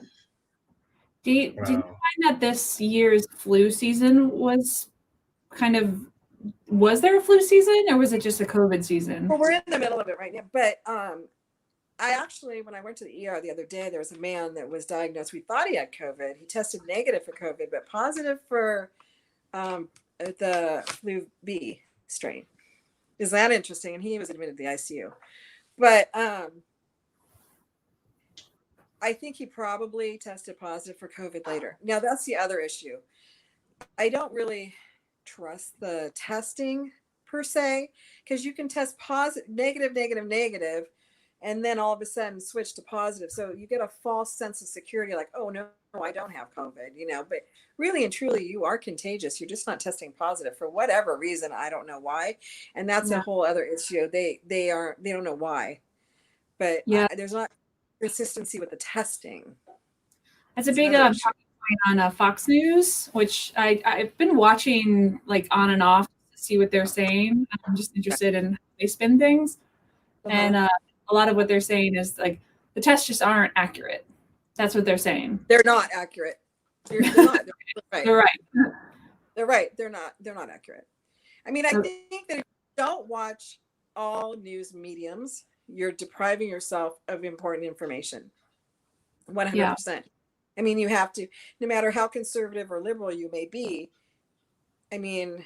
Did you find that this year's flu season was was there a flu season, or was it just a COVID season? Well, we're in the middle of it right now. But I actually, when I went to the ER the other day, there was a man that was diagnosed. We thought he had COVID. He tested negative for COVID, but positive for the flu B strain. Is that interesting? And he was admitted to the ICU. But I think he probably tested positive for COVID later. Now, that's the other issue. I don't really trust the testing per se, because you can test positive, negative, and then all of a sudden switch to positive. So you get a false sense of security, like, oh, no, I don't have COVID, you know, but really and truly you are contagious. You're just not testing positive for whatever reason. I don't know why. And that's a whole other issue. They don't know why, but there's not consistency with the testing. That's a big talking point on Fox News, which I've been watching like on and off to see what they're saying. I'm just interested in how they spin things. And a lot of what they're saying is like the tests just aren't accurate. That's what they're saying. They're not accurate. They're not. They're right. They're right. They're not accurate. I mean, I think that if you don't watch all news mediums, you're depriving yourself of important information. 100%. I mean, you have to, no matter how conservative or liberal you may be. I mean,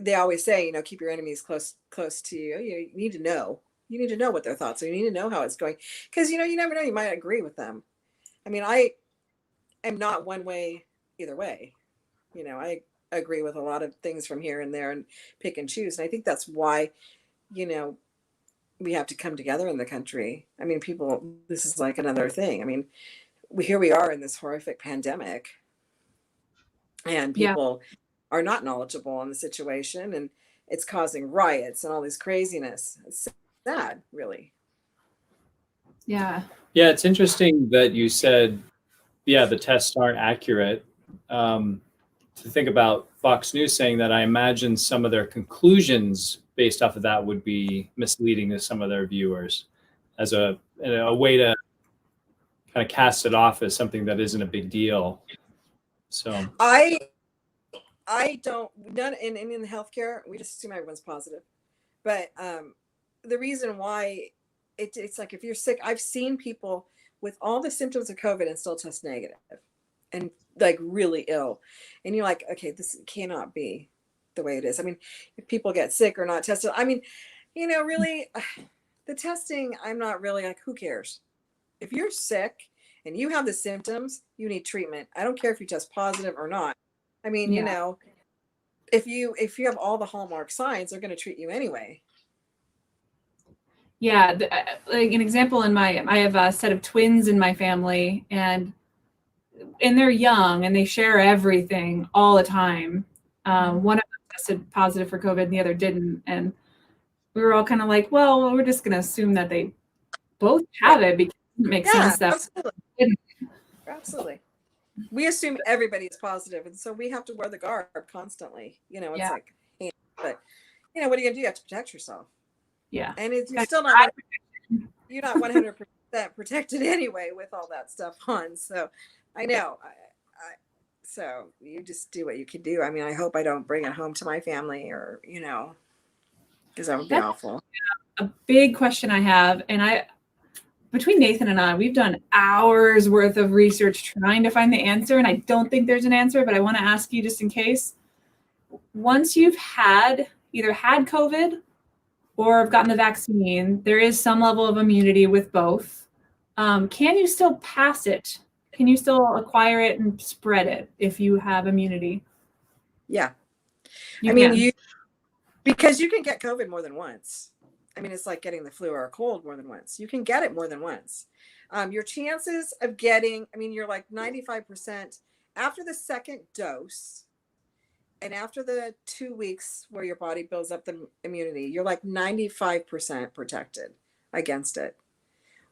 they always say, you know, keep your enemies close to you. You need to know. You need to know what their thoughts are. You need to know how it's going, because, you know, you never know. You might agree with them. I mean, I am not one way either way. You know, I agree with a lot of things from here and there and pick and choose. And I think that's why, you know, we have to come together in the country. I mean, this is like another thing. I mean, here we are in this horrific pandemic, and people are not knowledgeable on the situation, and it's causing riots and all this craziness. It's sad, really. Yeah. Yeah, it's interesting that you said, the tests aren't accurate. To think about Fox News saying that, I imagine some of their conclusions based off of that would be misleading to some of their viewers. as a way to kind of cast it off as something that isn't a big deal. So I don't, none in the healthcare, we just assume everyone's positive. But the reason why it's like, if you're sick, I've seen people with all the symptoms of COVID and still test negative and like really ill. And you're like, okay, this cannot be the way it is. I mean, if people get sick or not tested, I mean, you know, really the testing, I'm not really like, who cares? If you're sick and you have the symptoms, you need treatment. I don't care if you test positive or not. I mean, you know, if you have all the hallmark signs, they're going to treat you anyway. Yeah, like an example I have a set of twins in my family, and they're young and they share everything all the time. One of them tested positive for COVID and the other didn't, and we were all kind of like, well, we're just going to assume that they both have it because it makes sense that absolutely. We assume everybody's positive, and so we have to wear the garb constantly. You know, it's like, but you know, what are you gonna do? You have to protect yourself. Yeah, and you're still not. You're not 100% protected anyway with all that stuff on. So, I know. So you just do what you can do. I mean, I hope I don't bring it home to my family, or you know, because that would be awful. A big question I have, and between Nathan and I, we've done hours worth of research trying to find the answer, and I don't think there's an answer, but I want to ask you just in case. Once you've either had COVID or have gotten the vaccine, there is some level of immunity with both. Can you still pass it? Can you still acquire it and spread it if you have immunity? Yeah. I mean, because you can get COVID more than once. I mean, it's like getting the flu or a cold more than once. You can get it more than once. Your chances of getting, I mean, you're like 95% after the second dose, and after the 2 weeks where your body builds up the immunity, you're like 95% protected against it,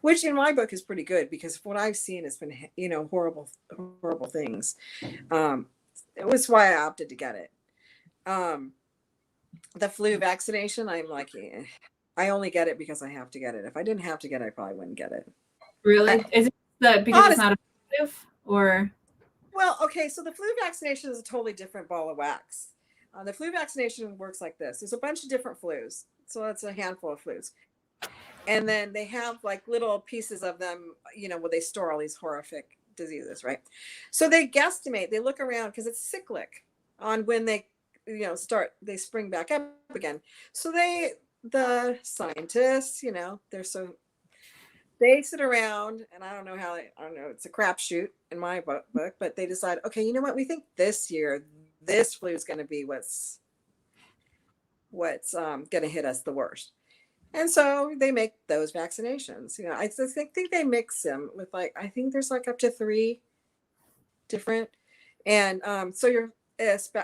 which in my book is pretty good, because what I've seen has been, you know, horrible things. It was why I opted to get it. The flu vaccination, I'm like, I only get it because I have to get it. If I didn't have to get it, I probably wouldn't get it. Really? Is it because it's not effective, or? Well, okay, so the flu vaccination is a totally different ball of wax. The flu vaccination works like this. There's a bunch of different flus. So that's a handful of flus. And then they have like little pieces of them, you know, where they store all these horrific diseases, right? So they guesstimate, they look around, because it's cyclic on when they, you know, they spring back up again. So the scientists, you know, they sit around, and I don't know, it's a crapshoot in my book, but they decide, okay, you know what, we think this year, this flu is going to be what's going to hit us the worst. And so they make those vaccinations. You know, I think they mix them with, like, I think there's like up to 3 different, and so you're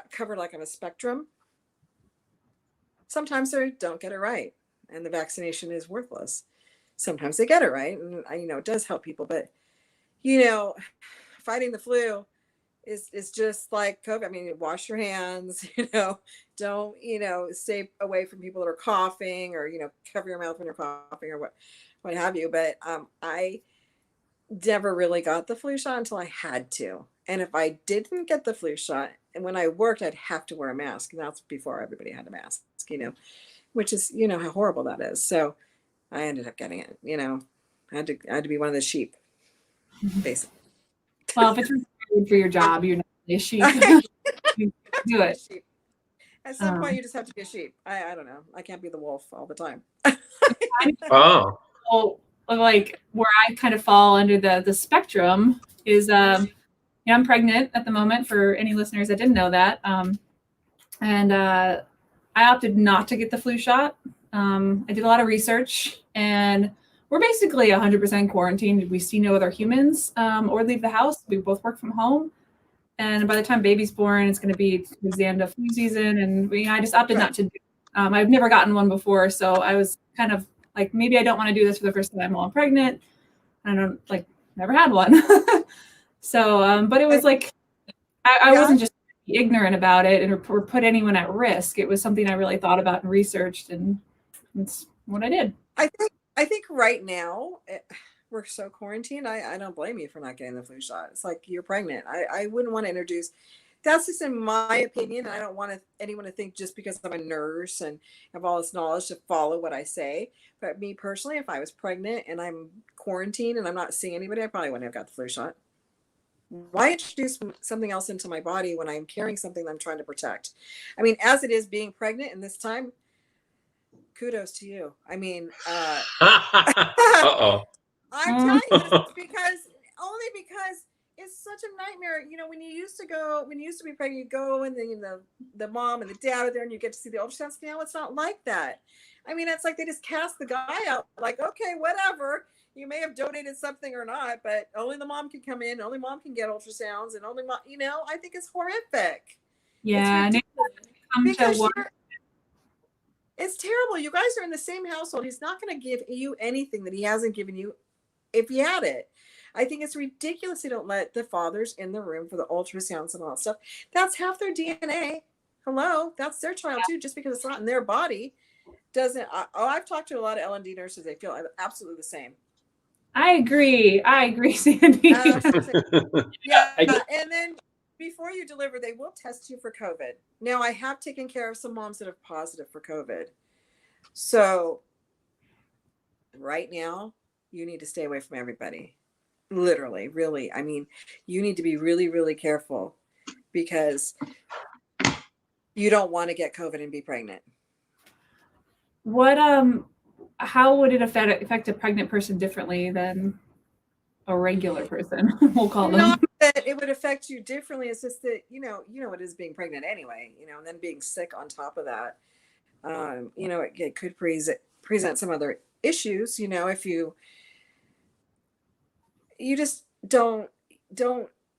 covered like on a spectrum. Sometimes they don't get it right, and the vaccination is worthless. Sometimes they get it right, and you know, it does help people. But you know, fighting the flu is just like COVID. I mean, wash your hands. You know, don't, you know, stay away from people that are coughing, or you know, cover your mouth when you're coughing, or what have you. But I never really got the flu shot until I had to. And if I didn't get the flu shot, and when I worked, I'd have to wear a mask, and that's before everybody had a mask. You know, which is, you know, how horrible that is. So I ended up getting it. You know, I had to be one of the sheep, basically. Well, if it's required for your job, you're not a sheep. You do it. At some point, you just have to be a sheep. I don't know. I can't be the wolf all the time. Oh. Well, like where I kind of fall under the spectrum is, yeah, I'm pregnant at the moment, for any listeners that didn't know that. And I opted not to get the flu shot. I did a lot of research, and we're basically 100% quarantined. We see no other humans or leave the house. We both work from home. And by the time baby's born, it's going to be towards the end of flu season. And I just opted not to do it. I've never gotten one before. So I was kind of like, maybe I don't want to do this for the first time while I'm pregnant. I don't, like, never had one. So, but it was like, I wasn't just ignorant about it or put anyone at risk. It was something I really thought about and researched, and it's what I did. I think I think right now we're so quarantined. I don't blame you for not getting the flu shot. It's like you're pregnant. I wouldn't want to introduce. That's just in my opinion. I don't want anyone to think just because I'm a nurse and have all this knowledge to follow what I say. But me personally, if I was pregnant and I'm quarantined and I'm not seeing anybody, I probably wouldn't have got the flu shot. Why introduce something else into my body when I'm carrying something that I'm trying to protect? I mean, as it is being pregnant in this time, kudos to you. I mean, Uh-oh. I'm telling you this only because it's such a nightmare. You know, when you used to be pregnant, you go and then the mom and the dad are there and you get to see the ultrasounds. Now it's not like that. I mean, it's like they just cast the guy out like, okay, whatever. You may have donated something or not, but only the mom can come in. Only mom can get ultrasounds and only mom, you know, I think it's horrific. Yeah. It's terrible. You guys are in the same household. He's not going to give you anything that he hasn't given you if he had it. I think it's ridiculous they don't let the fathers in the room for the ultrasounds and all that stuff. That's half their DNA. Hello, that's their child too. Just because it's not in their body doesn't. I've talked to a lot of L&D nurses. They feel absolutely the same. I agree, Sandy. Yeah, and then before you deliver, they will test you for COVID. Now, I have taken care of some moms that are positive for COVID. So right now, you need to stay away from everybody. Literally, really. I mean, you need to be really, really careful because you don't want to get COVID and be pregnant. What how would it affect a pregnant person differently than a regular person? We'll call them. Not that it would affect you differently. It's just that you know it is being pregnant anyway. You know, and then being sick on top of that. You know, it could present some other issues. You know, if you just don't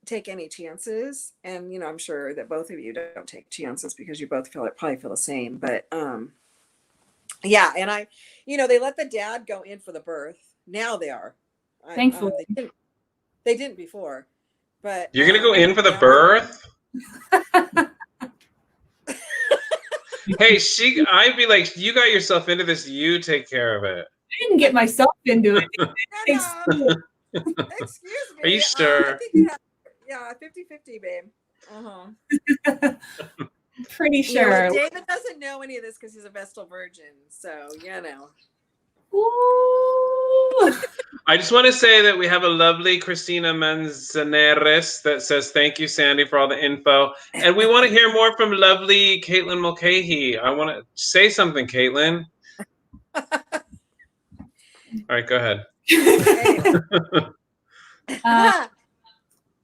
take any chances. And you know, I'm sure that both of you don't take chances because you both probably feel the same. But yeah, and you know, they let the dad go in for the birth. Now they are. Thankfully. They didn't before. But you're gonna go in for the birth? Hey, I'd be like, you got yourself into this, you take care of it. I didn't get myself into it. Excuse me. Are you sure? I think yeah, 50-50, babe. Pretty sure. You know, David doesn't know any of this because he's a Vestal virgin, so you know. Ooh. I just want to say that we have a lovely Christina Manzanares that says, thank you, Sandy, for all the info. And we want to hear more from lovely Caitlin Mulcahy. I want to say something, Caitlin. All right, go ahead.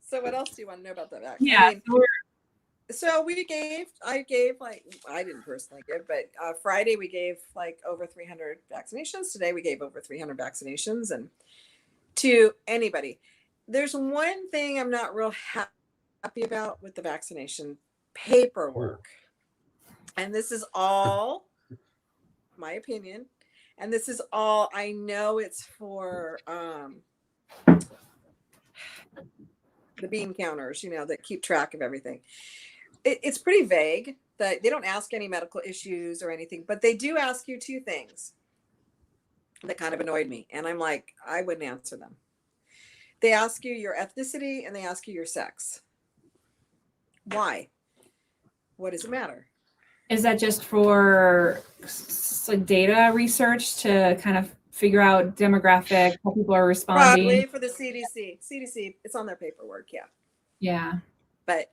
So what else do you want to know about the vaccine? Yeah. So I didn't personally give, but Friday we gave like over 300 vaccinations. Today we gave over 300 vaccinations, and to anybody. There's one thing I'm not real happy about with the vaccination paperwork. And this is all my opinion. And this is all, I know it's for the bean counters, you know, that keep track of everything. It's pretty vague. That they don't ask any medical issues or anything, but they do ask you two things that kind of annoyed me. And I'm like, I wouldn't answer them. They ask you your ethnicity and they ask you your sex. Why? What does it matter? Is that just for like data research to kind of figure out demographic, how people are responding? Probably for the CDC. CDC, it's on their paperwork, yeah. Yeah. But,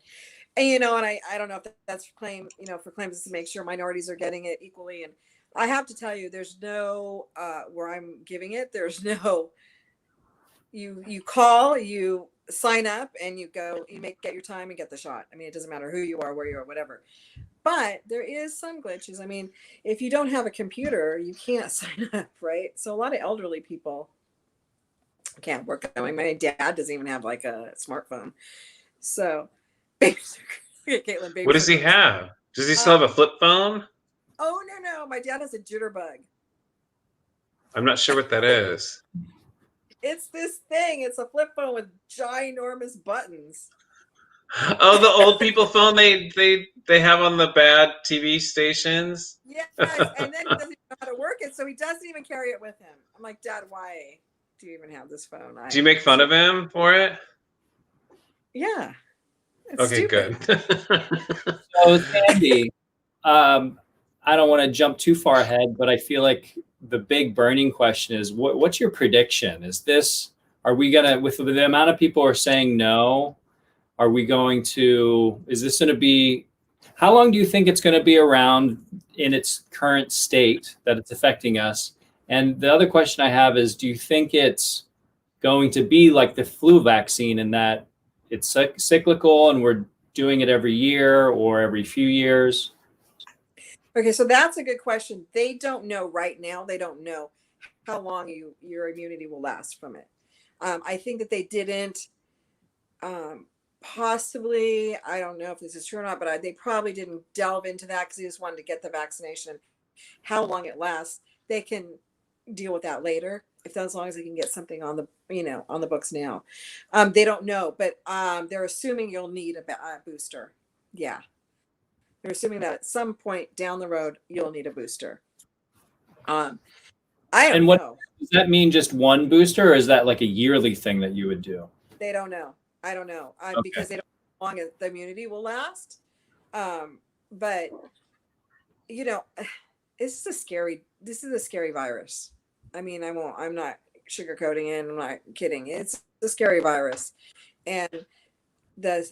and you know, and I don't know if that's for claim, you know, for claims to make sure minorities are getting it equally. And I have to tell you, there's no, where I'm giving it, there's no, you call, you sign up and you go, get your time and get the shot. I mean, it doesn't matter who you are, where you are, whatever. But there is some glitches. I mean, if you don't have a computer, you can't sign up, right? So a lot of elderly people can't work. I mean, my dad doesn't even have like a smartphone. So, Caitlin, what does he have? Does he still have a flip phone? Oh, no. My dad has a jitterbug. I'm not sure what that is. It's this thing. It's a flip phone with ginormous buttons. Oh, the old people phone they have on the bad TV stations. Yes, and then he doesn't even know how to work it, so he doesn't even carry it with him. I'm like, Dad, why do you even have this phone? Do you make fun of him for it? Yeah. It's Okay, stupid. good. So, Sandy, I don't want to jump too far ahead, but I feel like the big burning question is, what's your prediction? Are we gonna, with the amount of people who are saying no, is this going to be, how long do you think it's going to be around in its current state that it's affecting us? And the other question I have is, do you think it's going to be like the flu vaccine in that it's cyclical and we're doing it every year or every few years? Okay, so that's a good question. They don't know right now. They don't know how long your immunity will last from it. I think that they didn't, possibly, I don't know if this is true or not, but they probably didn't delve into that because they just wanted to get the vaccination. How long it lasts, they can deal with that later, as long as they can get something on the on the books now. They don't know, but they're assuming you'll need a booster. Yeah, they're assuming that at some point down the road you'll need a booster. I don't know. Does that mean just one booster, or is that like a yearly thing that you would do? They don't know. I don't know, Okay. because they don't know how long the immunity will last. But this is a scary virus. I mean, I'm not sugarcoating it. I'm not kidding. It's a scary virus, and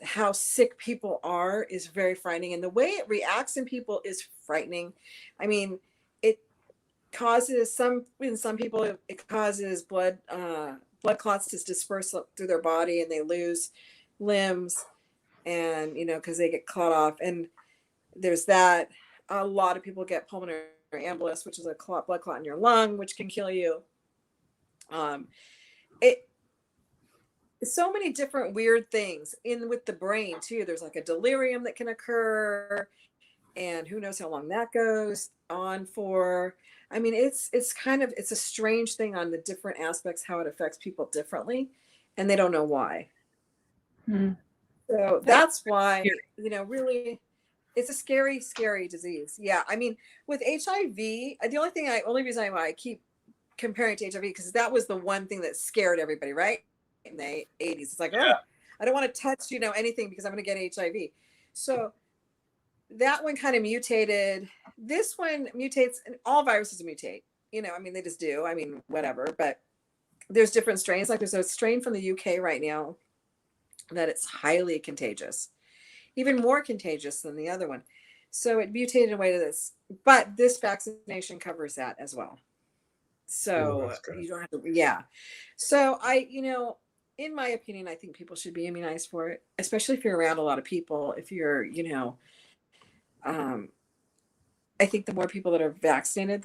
how sick people are is very frightening, and the way it reacts in people is frightening. I mean, it causes in some people it causes blood clots to disperse through their body, and they lose limbs, and because they get clot off, and there's that. A lot of people get pulmonary embolus, which is a blood clot in your lung, which can kill you. So many different weird things with the brain too. There's like a delirium that can occur, and who knows how long that goes on for. I mean, it's a strange thing on the different aspects, how it affects people differently, and they don't know why. So that's why, really, it's a scary, scary disease. Yeah. I mean, with HIV, the only reason why I keep comparing to HIV, because that was the one thing that scared everybody, right? In the 80s. It's like, oh, I don't want to touch, anything because I'm going to get HIV. So that one kind of mutated. This one mutates, and all viruses mutate. I mean, they just do. I mean, whatever. But there's different strains. Like there's a strain from the UK right now that it's highly contagious, even more contagious than the other one. So it mutated in a way to this, but this vaccination covers that as well. So you don't have to, yeah. So in my opinion, I think people should be immunized for it, especially if you're around a lot of people. If you're, I think the more people that are vaccinated,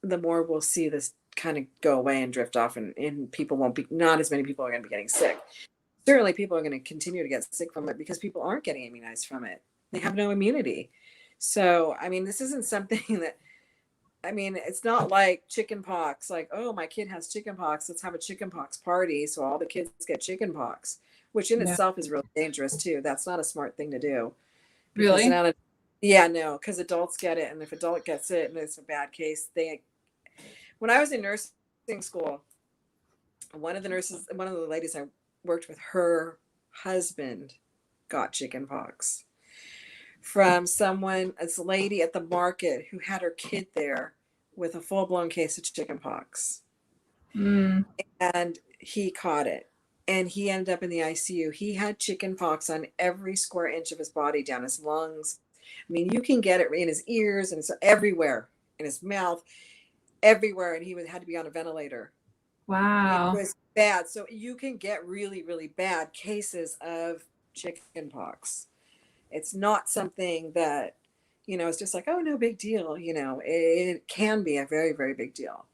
the more we'll see this kind of go away and drift off, and people not as many people are going to be getting sick. Certainly people are going to continue to get sick from it because people aren't getting immunized from it. They have no immunity. So, I mean, this isn't something that, it's not like chicken pox, like, oh, my kid has chicken pox, let's have a chicken pox party so all the kids get chicken pox, which in itself is really dangerous too. That's not a smart thing to do. Really? No, because adults get it, and if adult gets it and it's a bad case, when I was in nursing school, one of the ladies I worked with, her husband got chicken pox from this lady at the market who had her kid there with a full-blown case of chicken pox. And he caught it, and he ended up in the ICU. He had chicken pox on every square inch of his body, down his lungs. I mean, you can get it in his ears, and it's everywhere, in his mouth, everywhere, and he had to be on a ventilator. Wow. It was bad. So you can get really, really bad cases of chicken pox. It's not something that, it's just like, oh, no big deal. It can be a very, very big deal.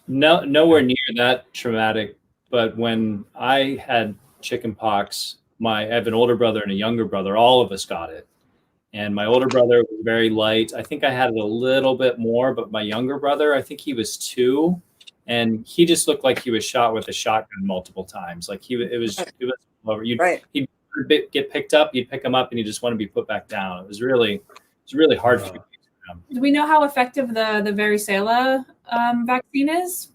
No, nowhere near that traumatic. But when I had chicken pox, I have an older brother and a younger brother. All of us got it. And my older brother was very light. I think I had it a little bit more, but my younger brother, I think he was 2. And he just looked like he was shot with a shotgun multiple times. Like it was over. He'd get picked up, you'd pick them up and you just want to be put back down. It was really hard for me. Do we know how effective the varicella vaccine is?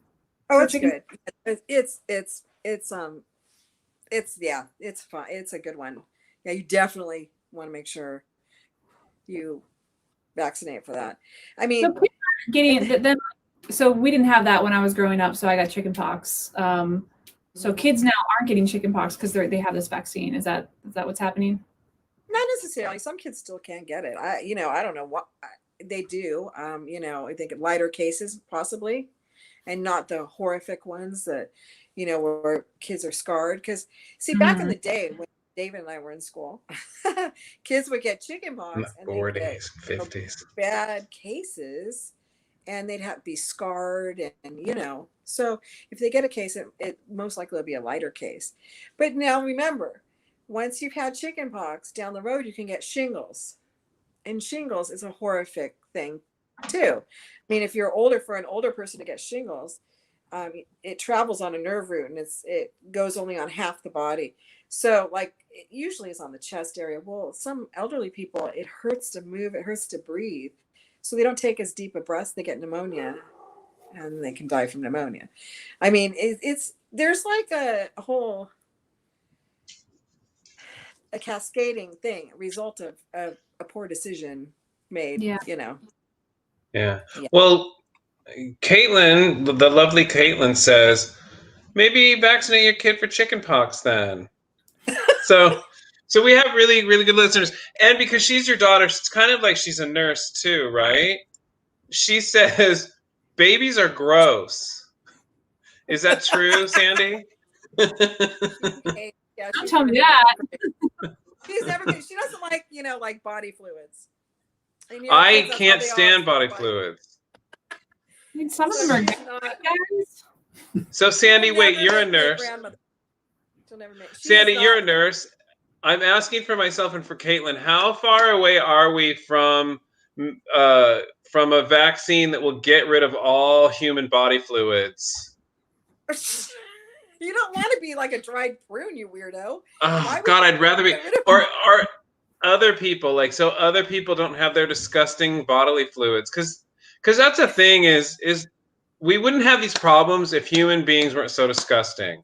Oh, it's good. It's fun. It's a good one. Yeah, you definitely want to make sure you vaccinate for that. I mean, so we didn't have that when I was growing up, so I got chickenpox. So kids now aren't getting chickenpox because they have this vaccine. Is that what's happening? Not necessarily. Some kids still can't get it. I don't know what they do. I think lighter cases possibly, and not the horrific ones that, where kids are scarred. Because see, back in the day when David and I were in school, kids would get chickenpox and they get 50s bad cases, and they'd have to be scarred, and so if they get a case, it most likely will be a lighter case. But now remember, once you've had chickenpox, down the road you can get shingles, and shingles is a horrific thing too. I mean, if you're older, for an older person to get shingles, it travels on a nerve root, and it goes only on half the body. So like it usually is on the chest area. Well, some elderly people, it hurts to move, it hurts to breathe. So they don't take as deep a breath, they get pneumonia, and they can die from pneumonia. I mean, there's like a whole cascading thing, a result of a poor decision made. Yeah. Yeah. Well, Caitlin, the lovely Caitlin says, maybe vaccinate your kid for chickenpox then. So we have really, really good listeners. And because she's your daughter, it's kind of like she's a nurse too, right? She says, babies are gross. Is that true, Sandy? Yeah, Don't tell me that. She doesn't like, like body fluids. I can't stand body fluids. I mean, some of them are good, guys. So Sandy, wait, you're a nurse. Sandy, you're a nurse. I'm asking for myself and for Caitlin, how far away are we from a vaccine that will get rid of all human body fluids? You don't want to be like a dried prune, you weirdo. Oh God, I'd rather be, or other people, so other people don't have their disgusting bodily fluids, because that's a thing is we wouldn't have these problems if human beings weren't so disgusting.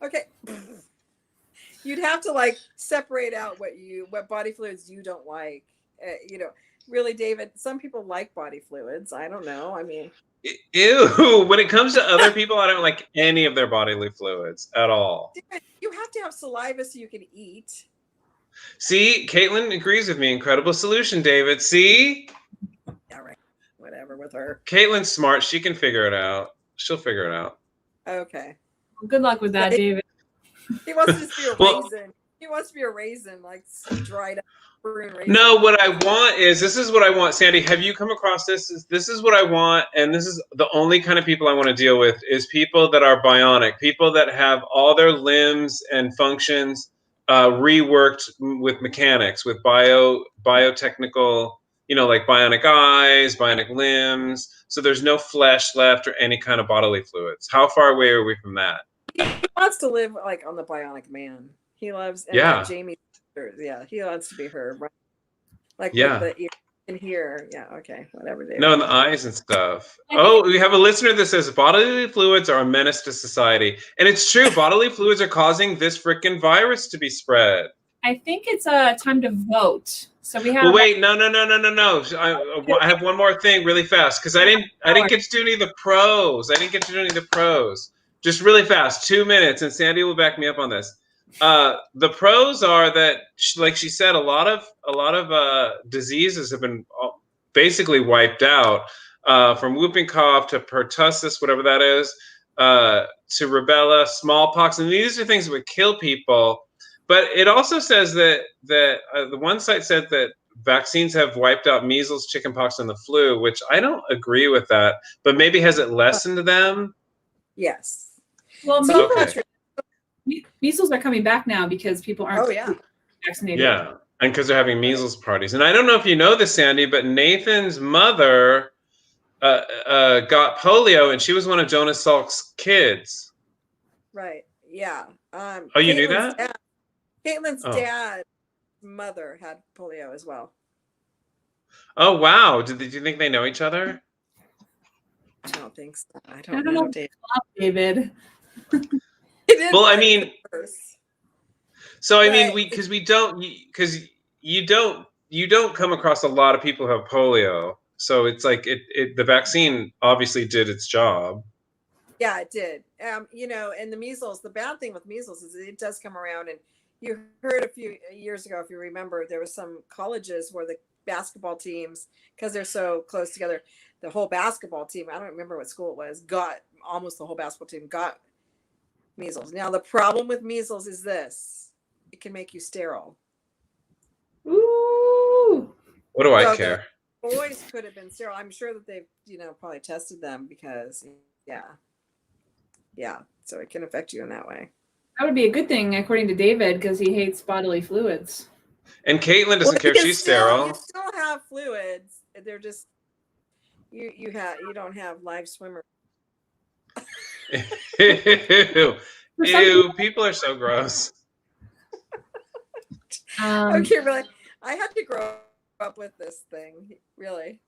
Okay. You'd have to separate out what body fluids you don't like. Really, David, some people like body fluids. I don't know. I mean, ew. When it comes to other people, I don't like any of their bodily fluids at all. You have to have saliva so you can eat. See, Caitlin agrees with me. Incredible solution, David. See? All right. Whatever with her. Caitlin's smart. She can figure it out. She'll figure it out. Okay. Good luck with that, David. He wants to just be a raisin. He wants to be a raisin, like dried up prune raisin. No, what I want is, this is what I want, Sandy. Have you come across this? This is what I want, and this is the only kind of people I want to deal with, is people that are bionic, people that have all their limbs and functions reworked with mechanics, with biotechnical, like bionic eyes, bionic limbs. So there's no flesh left or any kind of bodily fluids. How far away are we from that? He wants to live on the Bionic Man. He loves Jamie. Yeah, he wants to be her. Right? With the ear in here. Yeah, okay, whatever. David. No, in the eyes and stuff. Oh, we have a listener that says bodily fluids are a menace to society, and it's true. Bodily fluids are causing this frickin' virus to be spread. I think it's time to vote. So we have. Well, wait, no. I have one more thing, really fast, because I didn't get to do any of the pros. Just really fast, 2 minutes, and Sandy will back me up on this. The pros are that, like she said, a lot of diseases have been basically wiped out, from whooping cough to pertussis, whatever that is, to rubella, smallpox, and these are things that would kill people. But it also says that the one site said that vaccines have wiped out measles, chickenpox, and the flu, which I don't agree with that. But maybe has it lessened them? Yes. Well, measles are coming back now because people aren't vaccinated. Yeah, and because they're having measles parties. And I don't know if you know this, Sandy, but Nathan's mother got polio, and she was one of Jonas Salk's kids. Right. Yeah. You knew that? Caitlin's dad, mother had polio as well. Oh wow! Do you think they know each other? I don't think so. I don't know, David. Well, I mean, so I mean, because you don't come across a lot of people who have polio. So it's like the vaccine obviously did its job. Yeah, it did. You know, and the measles, the bad thing with measles is it does come around. And you heard a few years ago, if you remember, there was some colleges where the basketball teams, because they're so close together, the whole basketball team, I don't remember what school it was, got almost the whole basketball team got measles. Now, the problem with measles is this: it can make you sterile. Ooh. What do I care? Boys could have been sterile. I'm sure that they've, you know, probably tested them because, yeah. So it can affect you in that way. That would be a good thing, according to David, because he hates bodily fluids. And Caitlin doesn't care if she's sterile. You still have fluids. They're just you don't have live swimmers. Ew. Ew, people are so gross. Okay, really. I had to grow up with this thing, really.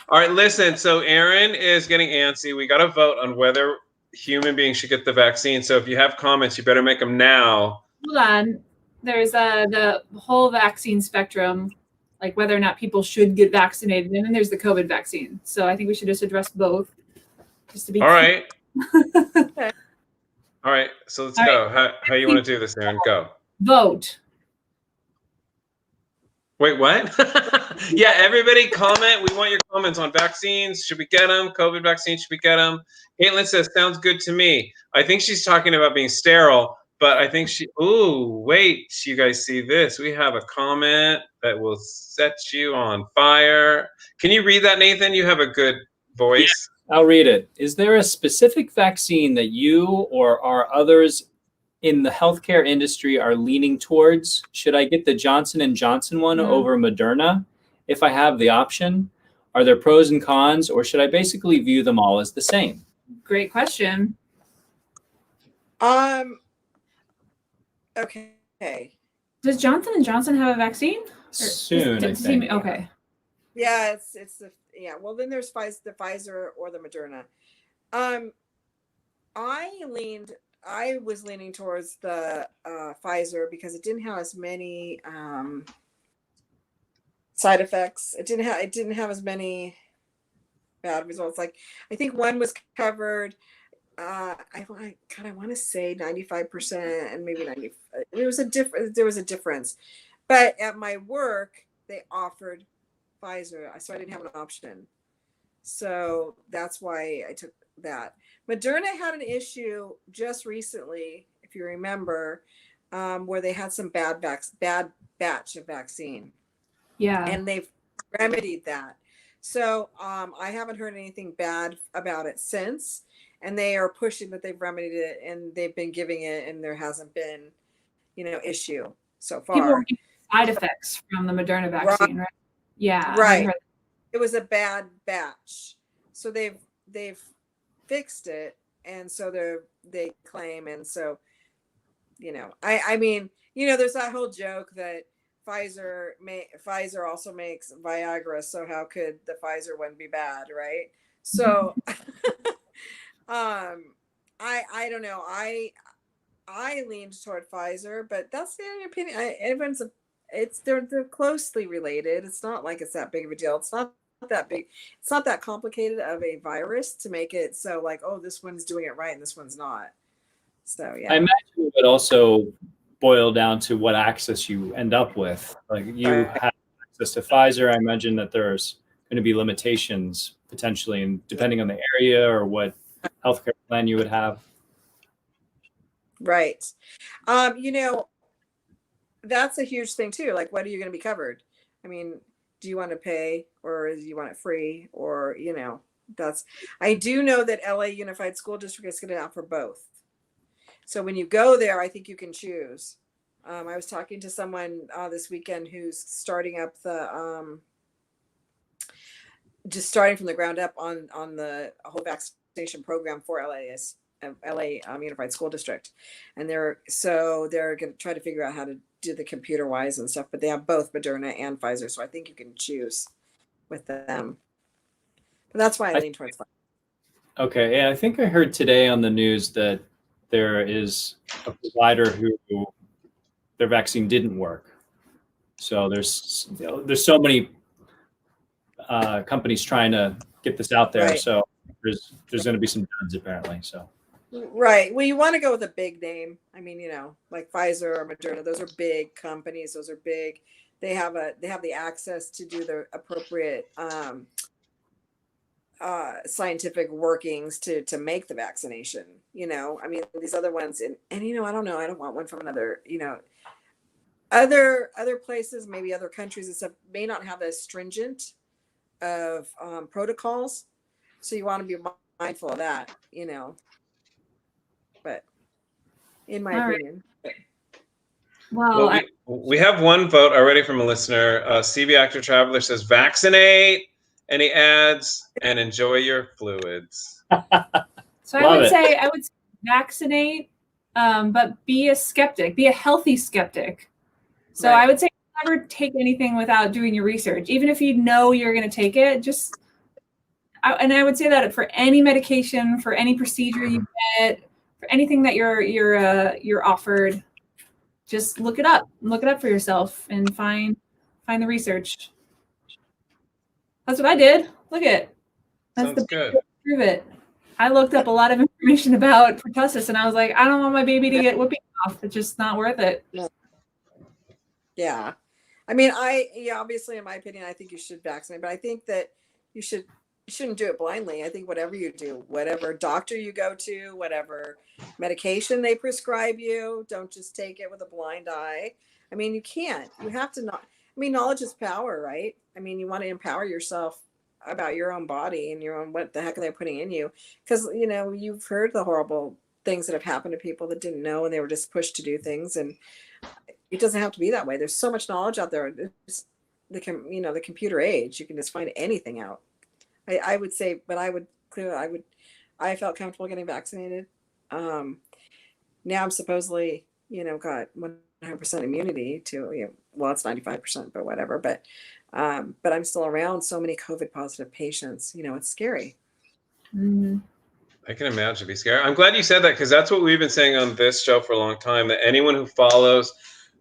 All right, listen. So Aaron is getting antsy. We got to vote on whether human beings should get the vaccine. So if you have comments, you better make them now. Hold on. There's the whole vaccine spectrum, like whether or not people should get vaccinated, and then there's the COVID vaccine. So I think we should just address both, just to be all right. Okay. All right. So let's go. Right. How you want to do this, Aaron? Go. Vote. Wait, what? Yeah, everybody comment. We want your comments on vaccines. Should we get them? COVID vaccine, should we get them? Caitlin says, sounds good to me. I think she's talking about being sterile, but I think ooh, wait, you guys see this? We have a comment that will set you on fire. Can you read that, Nathan? You have a good voice. Yeah, I'll read it. Is there a specific vaccine that you or are others in the healthcare industry are leaning towards? Should I get the Johnson & Johnson one over Moderna if I have the option? Are there pros and cons, or should I basically view them all as the same? Great question. Okay. Does Johnson & Johnson have a vaccine? Soon, I think. Okay. Yeah, it's the well, then there's the Pfizer or the Moderna. I was leaning towards the Pfizer because it didn't have as many side effects. It didn't have as many bad results. Like I think one was covered. I want to say 95% and maybe 90. There was a difference, but at my work they offered Pfizer, so I didn't have an option. So that's why I took that. Moderna had an issue just recently, if you remember, where they had some bad batch of vaccine. Yeah. And they've remedied that. So I haven't heard anything bad about it since. And they are pushing that they've remedied it and they've been giving it, and there hasn't been, issue so far. People are getting side effects from the Moderna vaccine, right? Yeah. Right. It was a bad batch. So they've fixed it, and so they claim, and so I mean there's that whole joke that Pfizer also makes Viagra, so how could the Pfizer one be bad, right? So I don't know, I leaned toward Pfizer, but that's the opinion. They're closely related. It's not like it's that big of a deal. It's not that big. It's not that complicated of a virus to make it so like, oh, this one's doing it right and this one's not. So yeah. I imagine it would also boil down to what access you end up with. Like you have access to Pfizer. I imagine that there's going to be limitations potentially, and depending on the area or what healthcare plan you would have. Right. That's a huge thing too. Like, what are you going to be covered? I mean, do you want to pay, or do you want it free, or I do know that LA Unified School District is going to offer both. So when you go there, I think you can choose. I was talking to someone this weekend who's starting up just starting from the ground up on the whole vaccination program for LA LA Unified School District, and they're going to try to figure out how to do the computer wise and stuff. But they have both Moderna and Pfizer, so I think you can choose with them. But that's why I lean towards Pfizer. Okay, yeah, I think I heard today on the news that there is a provider who their vaccine didn't work. So there's so many companies trying to get this out there. Right. So there's going to be some duds apparently. So. Right. Well, you want to go with a big name. I mean, like Pfizer or Moderna. Those are big companies. Those are big. They have the access to do the appropriate scientific workings to make the vaccination. I mean, these other ones, and I don't know. I don't want one from another. Other places, maybe other countries and stuff, may not have as stringent of protocols, so you want to be mindful of that. But in my opinion. Well, we have one vote already from a listener. CV Actor Traveler says, vaccinate. Any ads and enjoy your fluids. So I would say vaccinate, but be a skeptic, be a healthy skeptic. So right. I would say never take anything without doing your research, even if you know you're going to take it. And I would say that for any medication, for any procedure you get, for anything that you're offered, just look it up for yourself and find the research. That's what I did. Look at that's Sounds good. Prove it. I looked up a lot of information about pertussis, and I was like, I don't want my baby to get whooping cough. It's just not worth it. Yeah, I mean, obviously, in my opinion, I think you should vaccinate, but I think that you shouldn't do it blindly. I think whatever you do, whatever doctor you go to, whatever medication they prescribe you, don't just take it with a blind eye. I mean, you can't. You have to not. I mean, knowledge is power, right? I mean, you want to empower yourself about your own body and your own, what the heck are they putting in you? Because, you've heard the horrible things that have happened to people that didn't know and they were just pushed to do things. And it doesn't have to be that way. There's so much knowledge out there. It's the computer age. You can just find anything out. I would say, but I felt comfortable getting vaccinated. Now I'm supposedly, got 100% immunity to, well, it's 95%, but whatever. But I'm still around so many COVID positive patients. It's scary. Mm-hmm. I can imagine it'd be scary. I'm glad you said that, because that's what we've been saying on this show for a long time, that anyone who follows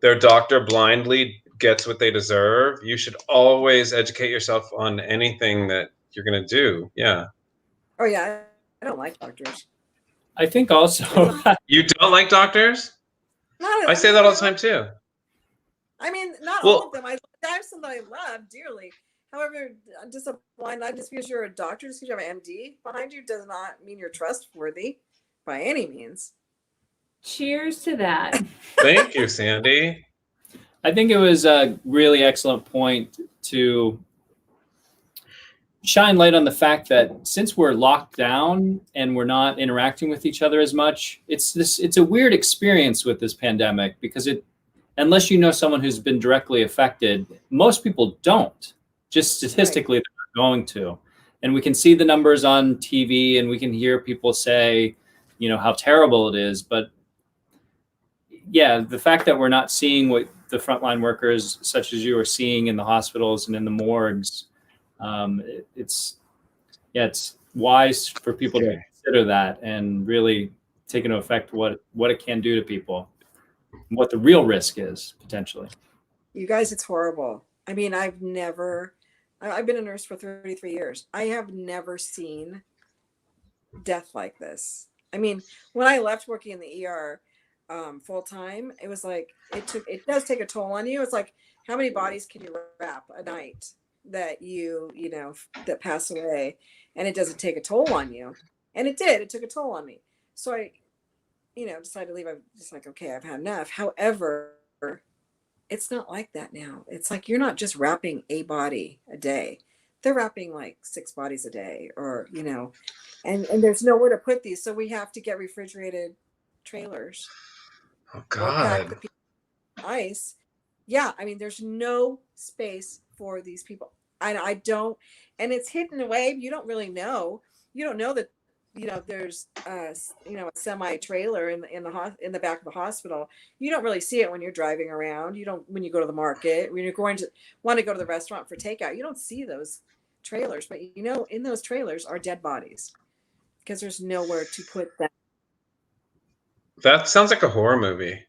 their doctor blindly gets what they deserve. You should always educate yourself on anything that you're going to do. Yeah. Oh, yeah. I don't like doctors. I think also. You don't like doctors? I say that all the time too. I mean, not all of them. I have some that I love dearly. However, just a blind eye, just because you're a doctor, just because you have an MD behind you, does not mean you're trustworthy by any means. Cheers to that. Thank you, Sandy. I think it was a really excellent point to shine light on the fact that since we're locked down and we're not interacting with each other as much, it's a weird experience with this pandemic, because unless you know someone who's been directly affected, most people don't. Just statistically, they're not going to. And we can see the numbers on TV and we can hear people say, how terrible it is. But yeah, the fact that we're not seeing what the frontline workers such as you are seeing in the hospitals and in the morgues, it's wise for people to consider that and really take into effect what it can do to people, what the real risk is potentially. You guys, it's horrible. I mean, I've been a nurse for 33 years. I have never seen death like this. I mean, when I left working in the ER full time, it was like, it does take a toll on you. It's like, how many bodies can you wrap a night that that pass away, and it doesn't take a toll on you? And it did. It took a toll on me. So I, decided to leave. I'm just like, okay, I've had enough. However, it's not like that now. It's like, you're not just wrapping a body a day. They're wrapping like 6 bodies a day, or, and there's nowhere to put these. So we have to get refrigerated trailers. Oh God. Pack the ice. Yeah. I mean, there's no space for these people. And it's hidden away. You don't really know. You don't know that there's a semi trailer in the back of the hospital. You don't really see it when you're driving around. You don't when you go to the market, when you're going to want to go to the restaurant for takeout. You don't see those trailers, but in those trailers are dead bodies because there's nowhere to put them. That sounds like a horror movie.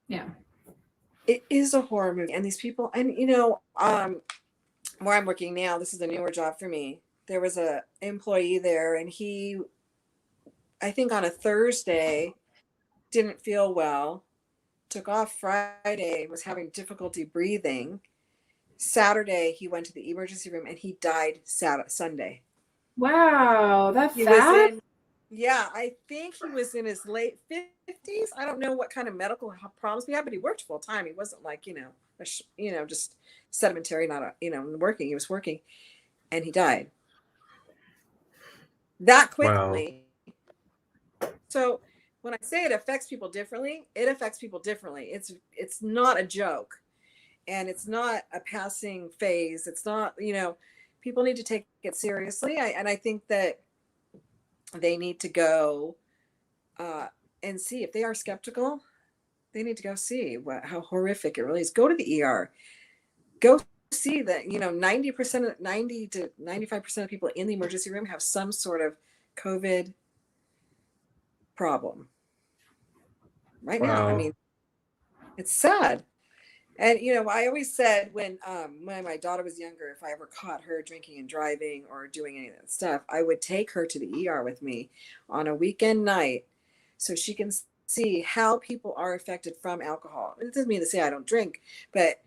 Yeah. It is a horror movie, and these people, and where I'm working now, this is a newer job for me. There was a employee there, and he, I think on a Thursday, didn't feel well, took off Friday, was having difficulty breathing. Saturday, he went to the emergency room and he died Sunday. Wow, that's sad. I think he was in his late 50s. I don't know what kind of medical problems he had, but he worked full time. He wasn't like, just sedentary, not working. He was working, and he died that quickly. Wow. So when I say it affects people differently, it affects people differently. It's not a joke, and it's not a passing phase. It's not, people need to take it seriously. And I think that they need to go and see if they are skeptical. They need to go see how horrific it really is. Go to the ER. Go see that 90 to 95% of people in the emergency room have some sort of COVID problem right now. I mean, it's sad. And I always said when my daughter was younger, if I ever caught her drinking and driving or doing any of that stuff, I would take her to the ER with me on a weekend night so she can see how people are affected from alcohol. It doesn't mean to say I don't drink, but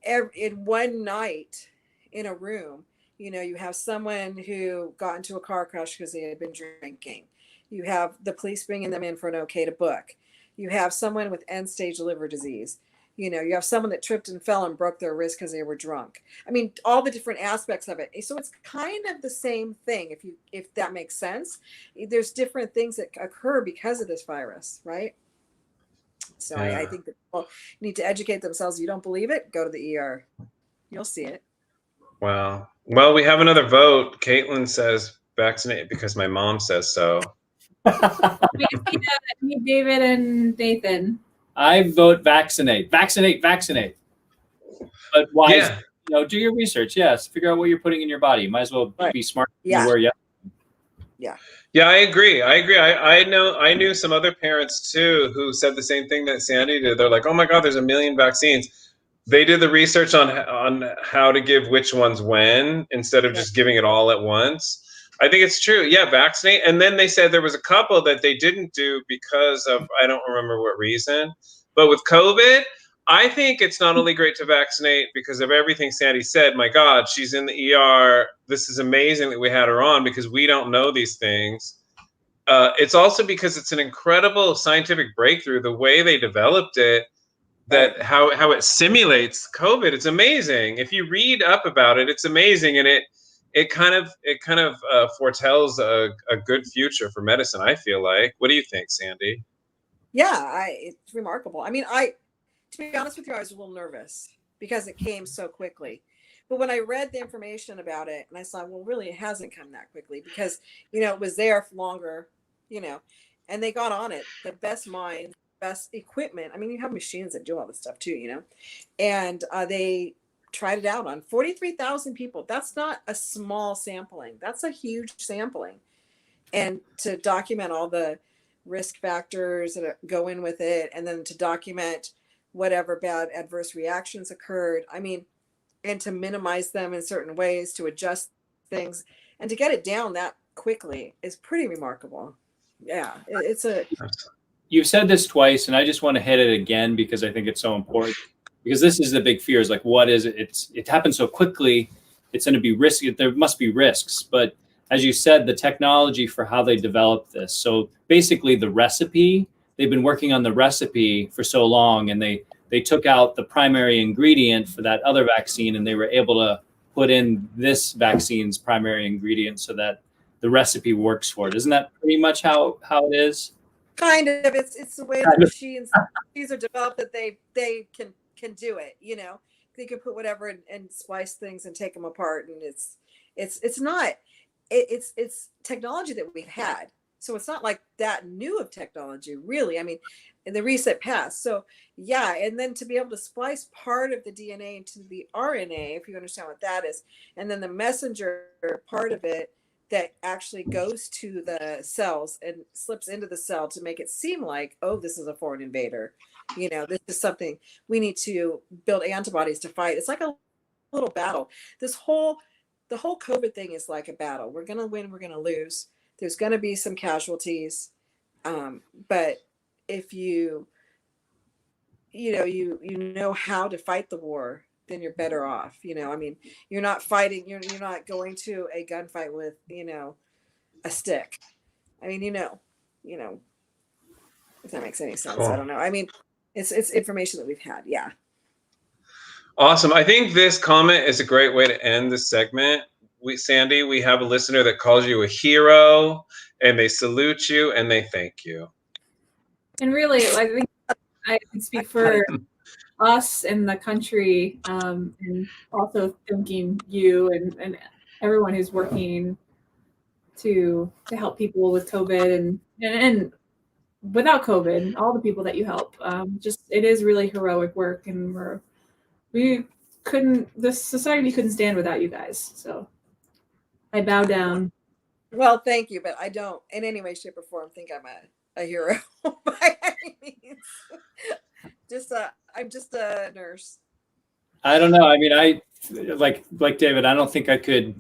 in one night in a room, you have someone who got into a car crash because they had been drinking. You have the police bringing them in for an okay to book. You have someone with end-stage liver disease. You have someone that tripped and fell and broke their wrist because they were drunk. I mean, all the different aspects of it. So it's kind of the same thing, if that makes sense. There's different things that occur because of this virus, right? So yeah. I think that people need to educate themselves. You don't believe it? Go to the ER. You'll see it. Wow. Well, we have another vote. Caitlin says vaccinate because my mom says so. David and Nathan. I vote vaccinate. Vaccinate. But why? Yeah. Do your research. Yes. Figure out what you're putting in your body. You might as well be smart. Yeah. Yeah, I agree. I knew some other parents too who said the same thing that Sandy did. They're like, oh my God, there's a million vaccines. They did the research on how to give which ones when instead of just giving it all at once. I think it's true. Yeah, vaccinate. And then they said there was a couple that they didn't do because of, I don't remember what reason. But with COVID, I think it's not only great to vaccinate because of everything Sandy said. My God, she's in the ER. This is amazing that we had her on because we don't know these things. It's also because it's an incredible scientific breakthrough. The way they developed it, that how it simulates COVID, it's amazing. If you read up about it, it's amazing, and it kind of foretells a good future for medicine. I feel like. What do you think, Sandy? Yeah, it's remarkable. I mean, to be honest with you, I was a little nervous because it came so quickly. But when I read the information about it, and I saw, well, really, it hasn't come that quickly because it was there for longer, and they got on it. The best mind, best equipment. I mean, you have machines that do all this stuff too, and they tried it out on 43,000 people. That's not a small sampling. That's a huge sampling. And to document all the risk factors that go in with it, and then to document whatever bad adverse reactions occurred. I mean, and to minimize them in certain ways, to adjust things, and to get it down that quickly is pretty remarkable. Yeah, You've said this twice, and I just want to hit it again because I think it's so important. Because this is the big fear: is like, what is it? It happens so quickly. It's going to be risky. There must be risks, but as you said, the technology for how they developed this. So basically, the recipe. They've been working on the recipe for so long, and they took out the primary ingredient for that other vaccine, and they were able to put in this vaccine's primary ingredient so that the recipe works for it. Isn't that pretty much how it is? Kind of. It's the way the machines are developed that they can do it. They can put whatever and splice things and take them apart, and it's not. it's technology that we've had. So it's not like that new of technology, really. I mean, in the recent past. So yeah, and then to be able to splice part of the DNA into the RNA, if you understand what that is, and then the messenger part of it that actually goes to the cells and slips into the cell to make it seem like, oh, this is a foreign invader. You know, this is something we need to build antibodies to fight. It's like a little battle. The whole COVID thing is like a battle. We're going to win, we're going to lose. There's going to be some casualties. But if you know how to fight the war, then you're better off. You know, I mean, you're not fighting, you're not going to a gunfight with, a stick. I mean, if that makes any sense. Cool. I don't know. I mean, it's information that we've had. Yeah. Awesome. I think this comment is a great way to end this segment. Sandy, we have a listener that calls you a hero, and they salute you and they thank you. And really, I think I can speak for us and the country, and also thanking you and everyone who's working to help people with COVID and without COVID, all the people that you help. It is really heroic work, and the society couldn't stand without you guys. So I bow down. Well, thank you, but I don't in any way, shape, or form think I'm a hero by any means. I'm just a nurse. I don't know. I mean, I like David, I don't think I could.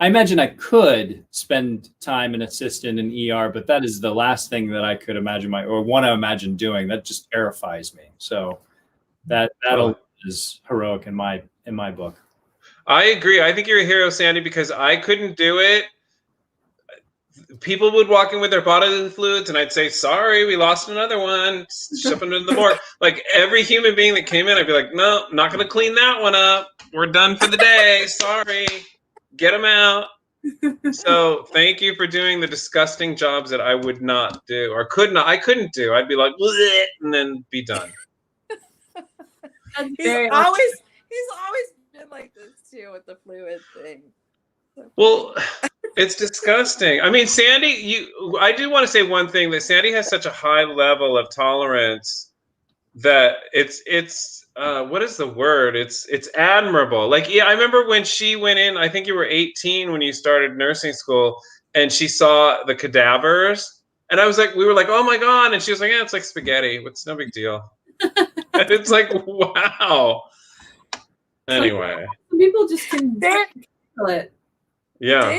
I imagine I could spend time and assist in an ER, but that is the last thing that I could imagine or want to imagine doing. That just terrifies me. So that is heroic in my book. I agree. I think you're a hero, Sandy, because I couldn't do it. People would walk in with their bodily fluids, and I'd say, "Sorry, we lost another one. Ship them into the morgue." Like every human being that came in, I'd be like, "No, not going to clean that one up. We're done for the day. Sorry, get them out." So thank you for doing the disgusting jobs that I would not do or could not. I couldn't do. I'd be like, "Bleh," and then be done. He's always been like this too with the fluid thing. Well, it's disgusting. I mean, Sandy, I do want to say one thing, that Sandy has such a high level of tolerance that it's what is the word? It's admirable. Like, yeah, I remember when she went in, I think you were 18 when you started nursing school, and she saw the cadavers, and we were like, "Oh my God." And she was like, "Yeah, it's like spaghetti. It's no big deal." And it's like, wow. Anyway. People just can handle it. Yeah.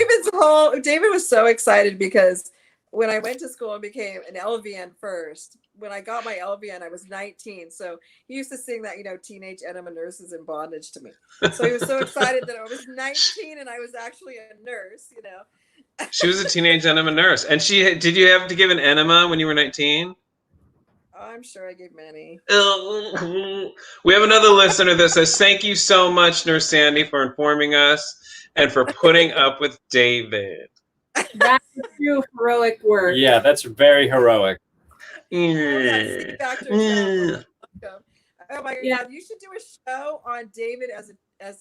David was so excited because when I went to school and became an LVN first, when I got my LVN, I was 19. So he used to sing that, teenage enema nurses in bondage to me. So he was so excited that I was 19 and I was actually a nurse, She was a teenage enema nurse. And did you have to give an enema when you were 19? I'm sure I gave many. We have another listener that says, "Thank you so much, Nurse Sandy, for informing us and for putting up with David." That's true heroic work. Yeah, that's very heroic. Oh my God, you should do a show on David as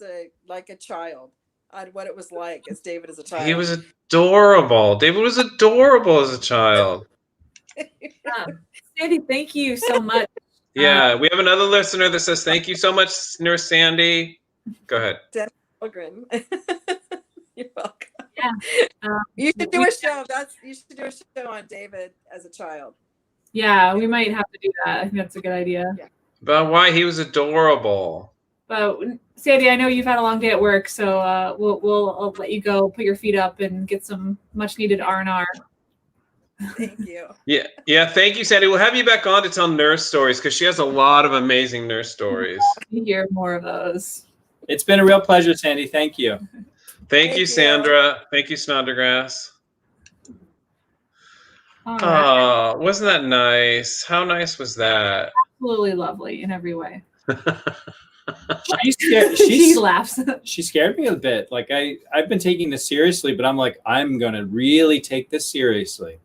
a child, on what it was like as David as a child. He was adorable. David was adorable as a child. Sandy, thank you so much. Yeah, we have another listener that says, "Thank you so much, Nurse Sandy." Go ahead. You're welcome. Yeah. You should do a show. You should do a show on David as a child. Yeah, we might have to do that. I think that's a good idea. Yeah. About why he was adorable. But Sandy, I know you've had a long day at work, so I'll let you go, put your feet up, and get some much needed R&R. Thank you. Yeah. Thank you, Sandy. We'll have you back on to tell nurse stories because she has a lot of amazing nurse stories. You hear more of those. It's been a real pleasure, Sandy. Thank you. Thank you, Sandra. Thank you, Snoddergrass. Right. Oh, wasn't that nice? How nice was that? Absolutely lovely in every way. She laughs. She scared me a bit. Like I've been taking this seriously, but I'm like, I'm gonna really take this seriously.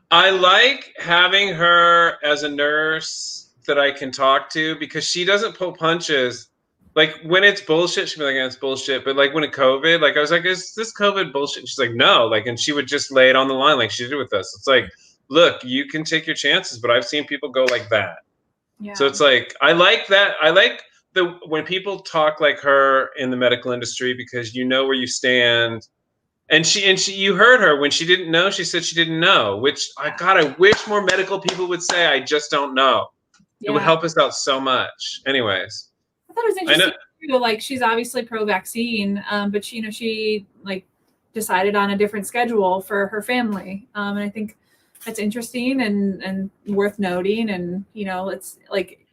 I like having her as a nurse that I can talk to because she doesn't pull punches. like when it's bullshit, she'd be like, it's bullshit. But like when it COVID, like I was like, is this COVID bullshit? And she's like, no. Like, and she would just lay it on the line like she did with us. It's like, look, you can take your chances, but I've seen people go like that. Yeah. So it's like, I like that. I like when people talk like her in the medical industry, because you know where you stand. And she, you heard her when she didn't know, she said she didn't know, which I wish more medical people would say, I just don't know. Yeah. It would help us out so much. Anyways. I thought it was interesting too, like she's obviously pro-vaccine, but she like decided on a different schedule for her family. And I think that's interesting and worth noting. And, it's like,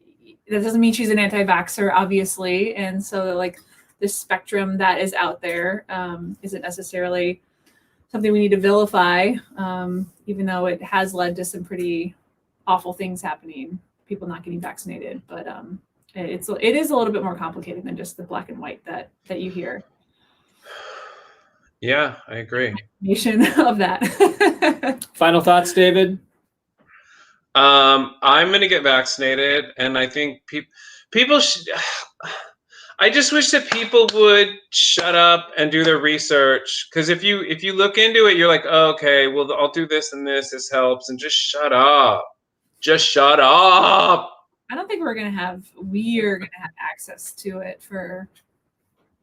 that doesn't mean she's an anti-vaxxer, obviously. And so like this spectrum that is out there isn't necessarily something we need to vilify, even though it has led to some pretty awful things happening, people not getting vaccinated. But it is a little bit more complicated than just the black and white that you hear. Yeah, I agree. Of that. Final thoughts, David? I'm going to get vaccinated, and I think people should. I just wish that people would shut up and do their research. Because if you look into it, you're like, oh, okay, well, I'll do this and this. This helps, and just shut up. Just shut up. I don't think we are gonna have access to it for,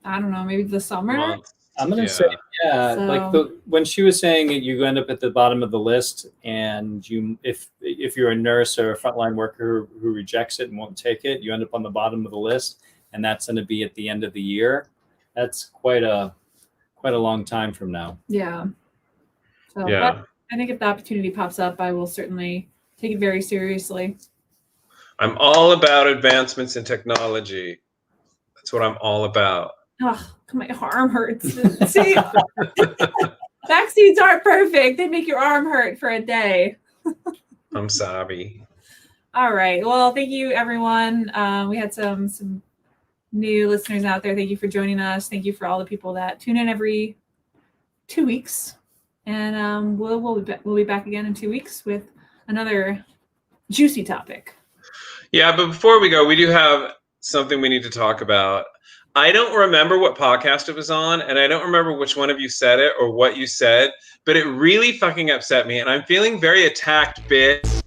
I don't know, maybe the summer. Months. I'm gonna say, so, like when she was saying you end up at the bottom of the list, and if you're a nurse or a frontline worker who rejects it and won't take it, you end up on the bottom of the list, and that's going to be at the end of the year. That's quite a long time from now. Yeah. So, yeah. But I think if the opportunity pops up, I will certainly take it very seriously. I'm all about advancements in technology. That's what I'm all about. Oh, my arm hurts. See, vaccines aren't perfect. They make your arm hurt for a day. I'm sorry. All right. Well, thank you, everyone. We had some new listeners out there. Thank you for joining us. Thank you for all the people that tune in every 2 weeks. And we'll be back again in 2 weeks with another juicy topic. Yeah, but before we go, we do have something we need to talk about. I don't remember what podcast it was on, and I don't remember which one of you said it or what you said, but it really fucking upset me, and I'm feeling very attacked, bitch.